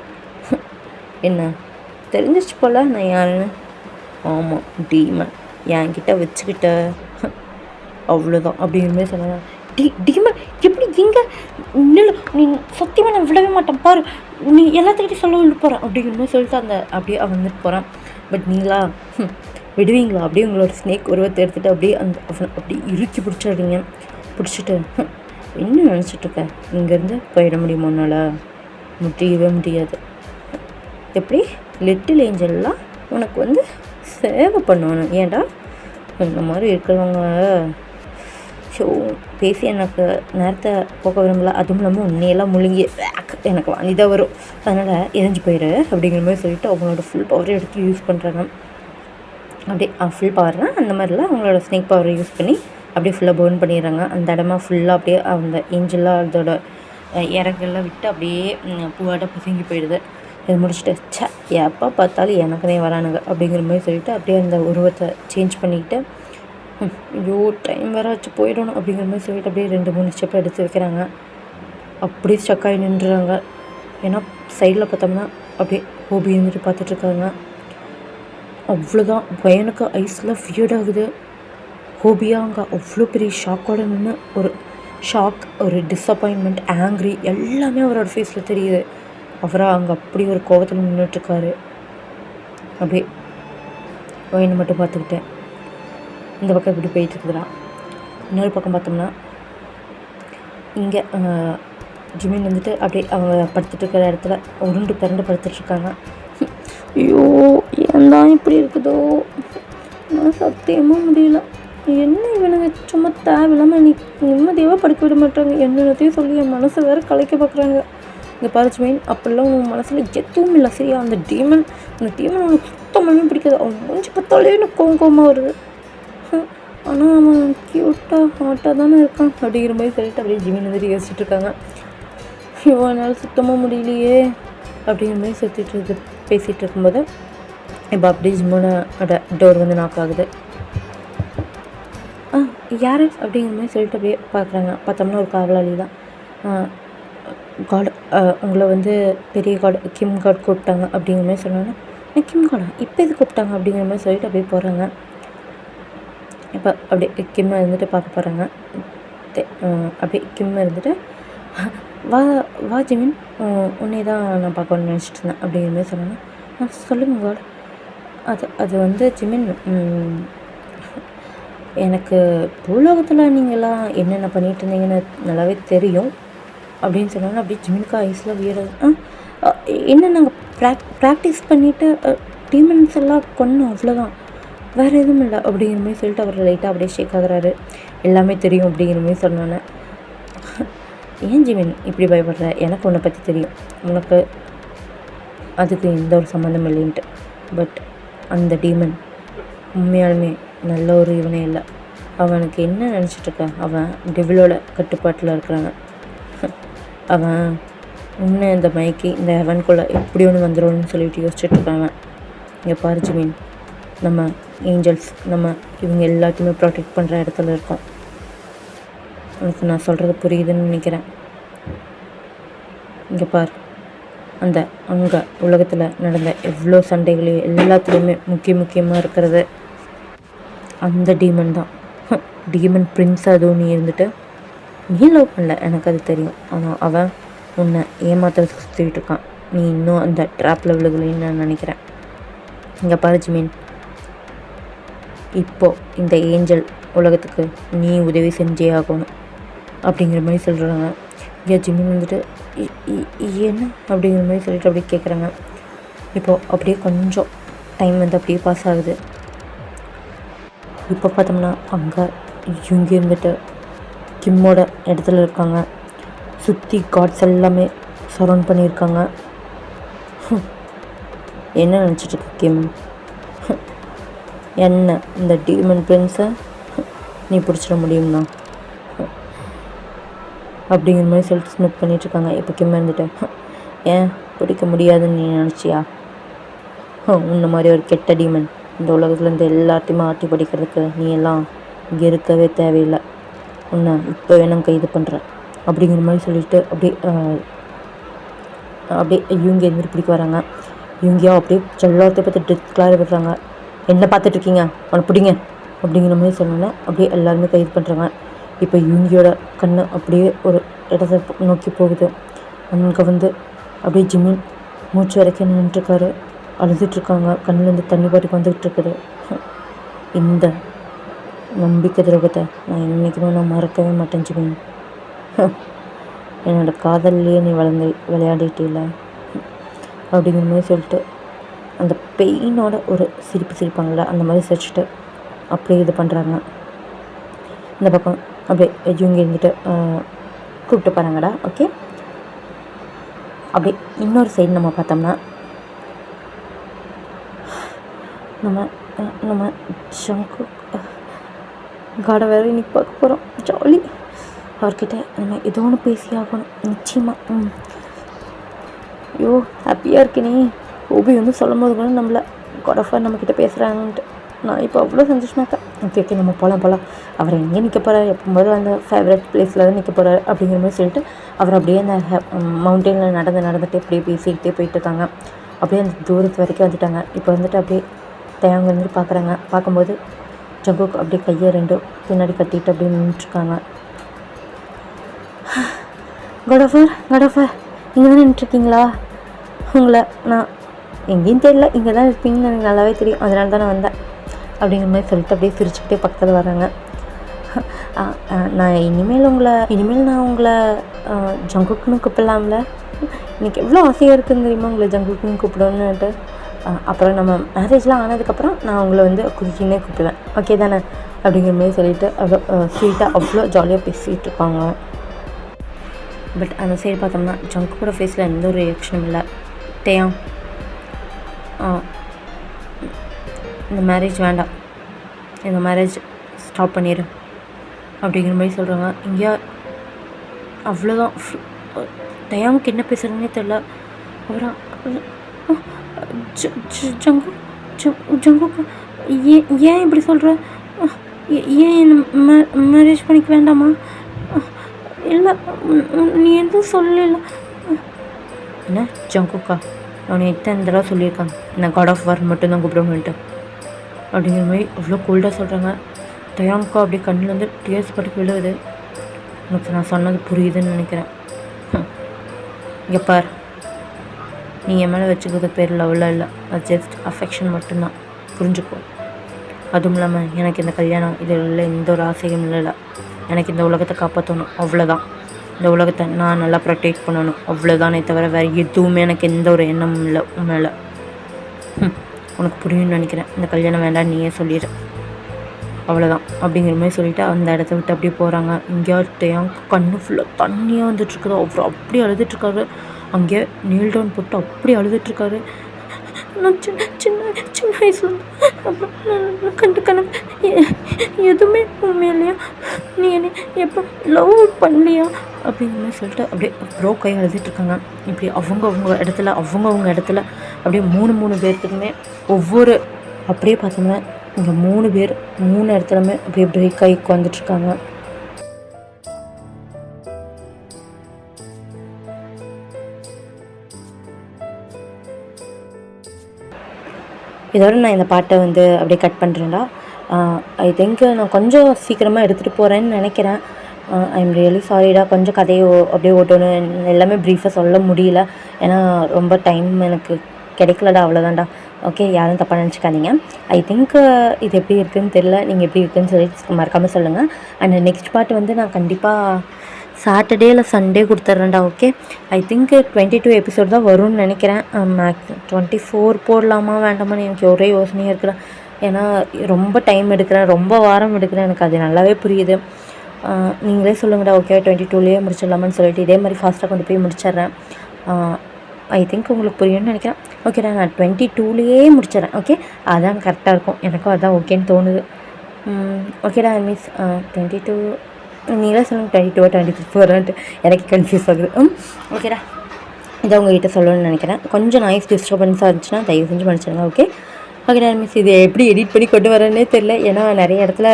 என்ன தெரிஞ்சிச்சு போல் நான் யாருன்னு? ஆமாம் டீமன், என்கிட்ட வச்சுக்கிட்ட அவ்வளோதான் அப்படிங்கிற மாதிரி சொன்னேன். டீமன் எப்படி இங்கே நில்லு, நீ சத்தியமாக நான் விடவே மாட்டேன் பாரு, நீ எல்லாத்துக்கிட்டே சொல்ல விட்டு போகிறேன் அப்படிங்கிற மாதிரி சொல்லிட்டு அந்த அப்படியே அவன் வந்துட்டு போகிறான். பட் நீங்களா விடுவீங்களா? அப்படியே உங்களோட ஸ்னேக் உருவத்தை எடுத்துகிட்டு அப்படியே அந்த அவன் அப்படி இறுக்கி பிடிச்சிடுறீங்க. பிடிச்சிட்டு என்ன நினச்சிட்ருக்க, இங்கேருந்து போயிட முடியுமா உன்னால்? முடியவே முடியாது. எப்படி லிட்டில் ஏஞ்சல்லாம் உனக்கு வந்து சேவை பண்ணுவானு? ஏன்டா இந்த மாதிரி இருக்கிறவங்க ஸோ பேசி எனக்கு நேரத்தை போக விரும்பல, அதுவும் இல்லாமல் உன்னையெல்லாம் முழுங்கி எனக்கு வாங்கி தான் வரும், அதனால் எரிஞ்சு போயிடு அப்படிங்கிற மாதிரி சொல்லிட்டு அவங்களோட ஃபுல் பவரை எடுத்து யூஸ் பண்ணுறாங்க. அப்படியே ஃபுல் பவர்னால் அந்த மாதிரிலாம் அவங்களோட ஸ்னேக் பவரை யூஸ் பண்ணி அப்படியே ஃபுல்லாக பர்ன் பண்ணிடுறாங்க. அந்த இடமா ஃபுல்லாக அப்படியே அந்த ஏஞ்சலாக அதோட இறகெல்லாம் விட்டு அப்படியே பூவாட்ட பிசுங்கி போயிடுது. இது முடிச்சுட்டு எப்போ பார்த்தாலும் எனக்குனே வரானுங்க அப்படிங்கிற மாதிரி சொல்லிவிட்டு அப்படியே அந்த உருவத்தை சேஞ்ச் பண்ணிக்கிட்டு ஐயோ டைம் வேறு ஆச்சு போயிடணும் அப்படிங்கிற மாதிரி சொல்லிட்டு அப்படியே 2-3 ஸ்டெப் எடுத்து வைக்கிறாங்க. அப்படியே ஸ்டக்காகி நின்றுறாங்க. ஏன்னா சைடில் பார்த்தோம்னா அப்படியே ஹோபி இருந்துட்டு பார்த்துட்ருக்காங்க. அவ்வளோதான் பையனுக்கு ஐஸில் ஃபியர்டாகுது. ஹோபியாக அங்கே அவ்வளோ பெரிய ஷாக்கோடு நின்று ஒரு ஷாக், ஒரு டிஸப்பாயின்மெண்ட், ஆங்க்ரி எல்லாமே அவரோட ஃபேஸில் தெரியுது. அவராக அங்கே அப்படி ஒரு கோவத்தில் நின்றுட்டுருக்காரு. அப்படியே பையனை மட்டும் பார்த்துக்கிட்டேன். இந்த பக்கம் இப்படி போயிட்டுருக்குதுடா. இன்னொரு பக்கம் பார்த்தோம்னா இங்கே ஜிமின் வந்துட்டு அப்படியே அவங்க படுத்துட்டு இருக்கிற இடத்துல உருண்டு பிறண்டு படுத்துட்ருக்காங்க. ஐயோ ஏன் தான் இப்படி இருக்குதோ, நான் சத்தியமாக முடியல. என்ன இவனுங்க சும்மா தேவையில்லாமல் நிம்மதியாக படுக்க விட மாட்டாங்க. என்னென்னத்தையும் சொல்லி என் மனசை வேறு கலைக்க பார்க்குறாங்க. இந்த பாரு ஜிமின், அப்படிலாம் உன் மனசில் எதுவும் இல்லை சரியா? அந்த டீமன் அவனுக்கு சுத்தமாகவே பிடிக்காது. அவன் மூஞ்சி பார்த்தாலே எனக்கு கோவமாக வருது. ஆனால் அவன் க்யூட்டாக ஹாட்டாக தானே இருக்கான் அப்படிங்கிற மாதிரி சொல்லிட்டு அப்படியே ஜிமின் வந்துட்டு யோசிச்சுட்டு இருக்காங்க. ஐயோ என்னால் சுத்தமாக முடியலையே அப்படிங்கிற மாதிரி பேசிகிட்டு இருக்கும்போது இப்போ அப்படியே ஜிம்மோட டோர் வந்து நாக் ஆகுது. யார் அப்படிங்கிற மாதிரி சொல்லிட்டு அப்படியே பார்க்குறாங்க. பார்த்தோம்னா ஒரு காவலாளி தான். காட் உங்களை வந்து பெரிய காட் கிம் காட் கூப்பிட்டாங்க அப்படிங்கிற மாதிரி சொன்னாங்கன்னா, கிம் காடா இப்போ இது கூப்பிட்டாங்க அப்படிங்கிற மாதிரி சொல்லிட்டு அப்படியே போகிறாங்க. இப்போ அப்படியே கிம்மை இருந்துட்டு பார்க்க போகிறாங்க. அப்படியே கிம்மை இருந்துட்டு வா ஜிமின், உன்னே தான் நான் பார்க்கணும்னு நினச்சிட்டு இருந்தேன் அப்படிங்கிற மாதிரி சொன்னேன்னா, சொல்லுங்க காட். அது வந்து ஜிமின், எனக்கு பூலோகத்தில் நீங்களாம் என்னென்ன பண்ணிகிட்டு இருந்தீங்கன்னு நல்லாவே தெரியும் அப்படின்னு சொன்னாங்க. அப்படியே ஜிமினுக்கு ஐஸில் வீடாது. என்ன நாங்கள் ப்ராக்டிஸ் பண்ணிவிட்டு டீமன்ஸ் எல்லாம் கொன்னோம், அவ்வளோதான், வேறு எதுவும் இல்லை அப்படிங்கிற மாதிரி சொல்லிட்டு அவர் லைட்டாக அப்படியே ஷேக் ஆகுறாரு. எல்லாமே தெரியும் அப்படிங்கிற மாதிரி சொன்னானே. ஏன் ஜிமின் இப்படி பயப்படுற? எனக்கு உன்னை பற்றி தெரியும், உனக்கு அதுக்கு எந்த ஒரு சம்மந்தம் இல்லைன்ட்டு. பட் அந்த டீமன் உண்மையாலுமே நல்ல ஒரு இவனே இல்லை. அவனுக்கு என்ன நினச்சிட்ருக்க? அவன் டெவிலோட கட்டுப்பாட்டில் இருக்கிறாங்க. அவன் இன்னும் இந்த மைக்கி இந்த ஹெவனுக்குள்ளே எப்படி ஒன்று வந்துடும்னு சொல்லிட்டு யோசிச்சுட்ருக்காங்க. இங்கே பாரு ஜிமின், நம்ம ஏஞ்சல்ஸ் இவங்க எல்லாத்தையுமே ப்ரொடெக்ட் பண்ணுற இடத்துல இருக்கோம். உனக்கு நான் சொல்கிறது புரியுதுன்னு நினைக்கிறேன். இங்கே பார், அங்கே உலகத்தில் நடந்த எவ்வளோ சண்டைகளையும் எல்லாத்துலேயுமே முக்கியமாக இருக்கிறது அந்த டீமன் தான். டீமன் பிரின்ஸ் அதுவும் நீ இருந்துட்டு நீ லவ் பண்ணல, எனக்கு அது தெரியும். ஆனால் அவன் உன்னை ஏமாத்த சுற்றிக்கிட்டு இருக்கான். நீ இன்னும் அந்த ட்ராப்பில் விழுகலைன்னு நான் நினைக்கிறேன். இங்கே பாரு ஜிமின், இப்போது இந்த ஏஞ்சல் உலகத்துக்கு நீ உதவி செஞ்சே ஆகணும் அப்படிங்கிற மாதிரி சொல்கிறாங்க. ஏன் ஜிமின் வந்துட்டு என்ன அப்படிங்கிற மாதிரி சொல்லிட்டு அப்படியே கேட்குறாங்க. இப்போது அப்படியே கொஞ்சம் டைம் வந்து அப்படியே பாஸ் ஆகுது. இப்போ பார்த்தோம்னா அங்கே இவங்க இருந்துட்டு கிம்மோட இடத்துல இருக்காங்க. சுற்றி காட்ஸ் எல்லாமே சரௌண்ட் பண்ணியிருக்காங்க. என்ன நினச்சிட்ருக்க கிம்? என்ன இந்த டீமன் பிரின்ஸை நீ பிடிச்சிட முடியும்னா அப்படிங்கிற மாதிரி சொல்லிட்டு ஸ்மித் பண்ணிகிட்ருக்காங்க. இப்போ கிம் இருந்துட்டு ஏன் பிடிக்க முடியாதுன்னு நீ நினச்சியா? உன்ன மாதிரி ஒரு கெட்ட டீமன் இந்த உலகத்தில் இருந்து எல்லாத்தையுமே ஆட்டி படிக்கிறதுக்கு நீ எல்லாம் இங்கே இருக்கவே தேவையில்லை. உன்னை இப்போ வேணும் கைது பண்ணுறேன் அப்படிங்கிற மாதிரி சொல்லிவிட்டு அப்படியே இவங்க எந்திரி பிடிக்க வராங்க. இவங்கயோ அப்படியே எல்லாத்தையும் பார்த்து டிக்ளேர் பண்ணுறாங்க. என்ன பார்த்துட்ருக்கீங்க, அவனை பிடிங்க அப்படிங்கிற மாதிரி சொன்னோன்னே அப்படியே எல்லாருமே கைது பண்ணுறாங்க. இப்போ இவங்கியோட கண் அப்படியே ஒரு இடத்தை நோக்கி போகுது. அங்கே வந்து அப்படியே ஜிமின் மூச்சு வரைக்கும் நின்றுட்டுருக்காரு. அழுதுட்ருக்காங்க. கண்ணிலேருந்து தண்ணி பாட்டுக்கு வந்துகிட்டு இருக்குது. இந்த நம்பிக்கை துரோகத்தை நான் என்றைக்குமே மறக்கவே மாட்டேன் ஜிமின். என்னோடய காதல்லையே நீ விளையாடிட்டில்ல அப்படிங்கிற மாதிரி சொல்லிட்டு அந்த பெயினோட ஒரு சிரிப்பாங்கள்ல அந்த மாதிரி சிரிச்சுட்டு அப்படியே இது பண்ணுறாங்க. இந்த பக்கம் அப்படியே இவங்க இருந்துட்டு கூப்பிட்டு பாருங்கடா. ஓகே, அப்படியே இன்னொரு சைடு நம்ம பார்த்தோம்னா நம்ம நம்ம ஜங்கு காடை வேறு இன்றைக்கி பார்க்க போகிறோம். ஜாலி. அவர்கிட்ட நம்ம ஏதோ ஒன்று பேசி ஆகணும் நிச்சயமாக. ஐயோ ஹாப்பியாக இருக்கேனே. ஓபி வந்து சொல்லும் போது கூட நம்மளை காடஃபர் நம்மக்கிட்ட பேசுகிறாங்கன்ட்டு நான் இப்போ அவ்வளோ சந்தோஷமாக இருக்கேன். ஓகே நம்ம போகலாம். அவர் எங்கே நிற்க போகிறார், எப்போது அந்த ஃபேவரட் பிளேஸில் தான் நிற்க போகிறார் அப்படிங்கிற மாதிரி சொல்லிட்டு அவர் அப்படியே அந்த மவுண்டெயினில் நடந்துகிட்டே அப்படியே பேசிக்கிட்டே போயிட்டுருக்காங்க. அப்படியே அந்த தூரத்து வரைக்கும் வந்துட்டாங்க. இப்போ வந்துட்டு அப்படியே தேவங்க வந்துட்டு பார்க்குறாங்க. பார்க்கும்போது ஜங்குக்கு அப்படியே கையை ரெண்டும் பின்னாடி கட்டிட்டு அப்படியே நின்றுட்டுருக்காங்க. காடஃபர் இங்கே தான் நின்றுருக்கீங்களா? உங்களை நான் எங்கேயும் தெரியல, இங்கே தான் இருப்பீங்கன்னு எனக்கு நல்லாவே தெரியும், அதனால தான் நான் வந்தேன் அப்படிங்கிற மாதிரி சொல்லிட்டு அப்படியே சிரிச்சுக்கிட்டே பக்கத்தில் வராங்க. நான் இனிமேல் நான் உங்களை ஜங்குக்குன்னு கூப்பிடலாம்ல? எனக்கு எவ்வளோ ஆசையாக இருக்குன்னு தெரியுமா உங்களை ஜங்குக்குன்னு கூப்பிடணுன்னுட்டு. அப்புறம் நம்ம மேரேஜ்லாம் ஆனதுக்கப்புறம் நான் உங்களை வந்து குதிக்கின்னே கூப்பிடுவேன், ஓகே தானே அப்படிங்கிற மாதிரி சொல்லிவிட்டு அவ்வளோ ஸ்வீட்டாக அவ்வளோ ஜாலியாக பேசிகிட்டு இருப்பாங்க. பட் அந்த சைடு பார்த்தோம்னா ஜங்குக்கோட ஃபேஸில் எந்த ஒரு ரியாக்ஷனும் இல்லை. தேயாம் இந்த மேரேஜ் வேண்டாம், இந்த மேரேஜ் ஸ்டாப் பண்ணிடு அப்படிங்கிற மாதிரி சொல்கிறாங்க. இங்கே அவ்வளோதான். தயாமுக்கு என்ன பேசுகிறதுனே தெரில. அப்புறம் ஜங்குக்கு ஏன் இப்படி சொல்கிற? ஏன் மேரேஜ் பண்ணிக்க வேண்டாமா? இல்லை நீ எதுவும் சொல்லல. என்ன ஜங்குக்கா, அவனை எத்தனை தடவை சொல்லியிருக்காங்க நான் காட் ஆஃப் வார் மட்டும்தான் கூப்பிடணுன்ட்டு அப்படிங்கிற மாதிரி அவ்வளோ கோல்டாக சொல்கிறாங்க. தயாமுக்கா அப்படியே கண்ணில் வந்து டியர்ஸ் பட்டு விழுவுது. உனக்கு நான் சொன்னது புரியுதுன்னு நினைக்கிறேன். இங்கே பார், நீ என் மேலே வச்சுக்கிறது பேர் லவ்லாம் இல்லை, அது ஜஸ்ட் அஃபெக்ஷன் மட்டும்தான், புரிஞ்சுக்கோ. அதுவும் இல்லாமல் எனக்கு இந்த கல்யாணம் இது இல்லை, எந்த ஒரு ஆசையும் இல்லை. எனக்கு இந்த உலகத்தை காப்பாற்றணும், அவ்வளோதான். இந்த உலகத்தை நான் நல்லா ப்ரொடெக்ட் பண்ணணும், அவ்வளோதானே தவிர வேறு எதுவுமே எனக்கு எந்த ஒரு எண்ணமும் இல்லை உண்மையில். உனக்கு புரியும்னு நினைக்கிறேன். இந்த கல்யாணம் வேண்டாம் நீயே சொல்லிடு, அவ்வளோதான் அப்படிங்கிற மாதிரி சொல்லிவிட்டு அந்த இடத்த விட்டு அப்படியே போகிறாங்க. இங்கேயா தேங்க் கண்ணு ஃபுல்லாக தண்ணியாக வந்துட்டுருக்குது. அவர் அப்படி அழுதுட்டுருக்காரு. அங்கேயே நீல் டவுன் போட்டு அப்படி அழுதுட்டுருக்காரு. நான் சின்ன வயசுல நான் கண்டு கனவு எதுவுமே உண்மையிலையா, நீ என்னை எப்போ லவ் பண்ணலையா அப்படிங்கிற மாதிரி சொல்லிட்டு அப்படியே ப்ரோ கை அழுதுட்டுருக்காங்க. இப்படி அவங்கவுங்க இடத்துல அப்படியே மூணு பேர்த்துக்குமே ஒவ்வொரு அப்படியே பார்த்தோம்னா இங்கே 3 பேர் 3 இடத்துலையுமே அப்படியே பிரேக் ஆகி உட்காந்துட்ருக்காங்க. இதோட நான் இந்த பாட்டை வந்து அப்படியே கட் பண்ணுறேன்டா. ஐ திங்க் நான் கொஞ்சம் சீக்கிரமாக எடுத்துகிட்டு போகிறேன்னு நினைக்கிறேன். ஐ எம் ரியலி சாரிடா. கொஞ்சம் கதையை அப்படியே ஓட்டணும், எல்லாமே ப்ரீஃபாக சொல்ல முடியல, ஏன்னா ரொம்ப டைம் எனக்கு கிடைக்கலடா, அவ்வளோதான்டா. ஓகே, யாரும் தப்பாக நினச்சிக்காதீங்க. ஐ திங்க் இது எப்படி இருக்குதுன்னு தெரில, நீங்கள் எப்படி இருக்குதுன்னு சொல்லி மறக்காமல் சொல்லுங்கள். அண்ட் நெக்ஸ்ட் பார்ட் வந்து நான் கண்டிப்பாக சாட்டர்டே இல்லை சண்டே கொடுத்துட்றேன்டா. ஓகே, ஐ திங்க் 22 எபிசோட் தான் வரும்னு நினைக்கிறேன். மேக்ஸிமம் 24 போடலாமா வேண்டாமான்னு எனக்கு ஒரே யோசனையாக இருக்குடா. ஏன்னா ரொம்ப டைம் எடுக்கிறேன், ரொம்ப வாரம் எடுக்கிறேன், எனக்கு அது நல்லாவே புரியுது. நீங்களே சொல்லுங்கடா. ஓகே 22லேயே முடிச்சிடலாமான்னு சொல்லிட்டு இதே மாதிரி ஃபாஸ்ட்டாக கொண்டு போய் முடிச்சிட்றேன். ஐ திங்க் உங்களுக்கு புரியும்னு நினைக்கிறேன். ஓகேடா, நான் 22லேயே முடிச்சிடறேன். ஓகே, அதான் கரெக்டாக இருக்கும், எனக்கும் அதான் ஓகேன்னு தோணுது. ஓகேடா மிஸ் 22 நீங்களே சொல்லுங்கள், 22 24 எனக்கு கன்ஃபியூஸ் ஆகுது. ஓகேடா, இதை உங்கள்கிட்ட சொல்லணும்னு நினைக்கிறேன். கொஞ்சம் நாய்ஸ் டிஸ்டர்பன்ஸாக இருந்துச்சுன்னா தயவு செஞ்சு மன்னிச்சிடுங்க. ஓகேடா மிஸ், இதை எப்படி எடிட் பண்ணி கொண்டு வரேன்னே தெரில. ஏன்னா நிறைய இடத்துல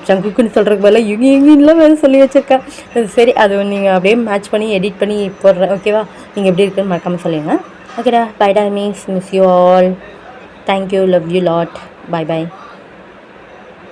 ஜங்குக்குன்னு சொல்கிறதுக்கு பதிலாக யூனியன்லாம் வேறு சொல்லி வச்சுருக்கேன். சரி, அது நீங்கள் அப்படியே மேட்ச் பண்ணி எடிட் பண்ணி போடுறேன். ஓகேவா, நீங்கள் எப்படி இருக்குன்னு மறக்காமல் சொல்லுங்கள். ஓகேடா, பை டா miss you all. Thank you, love you lot. By.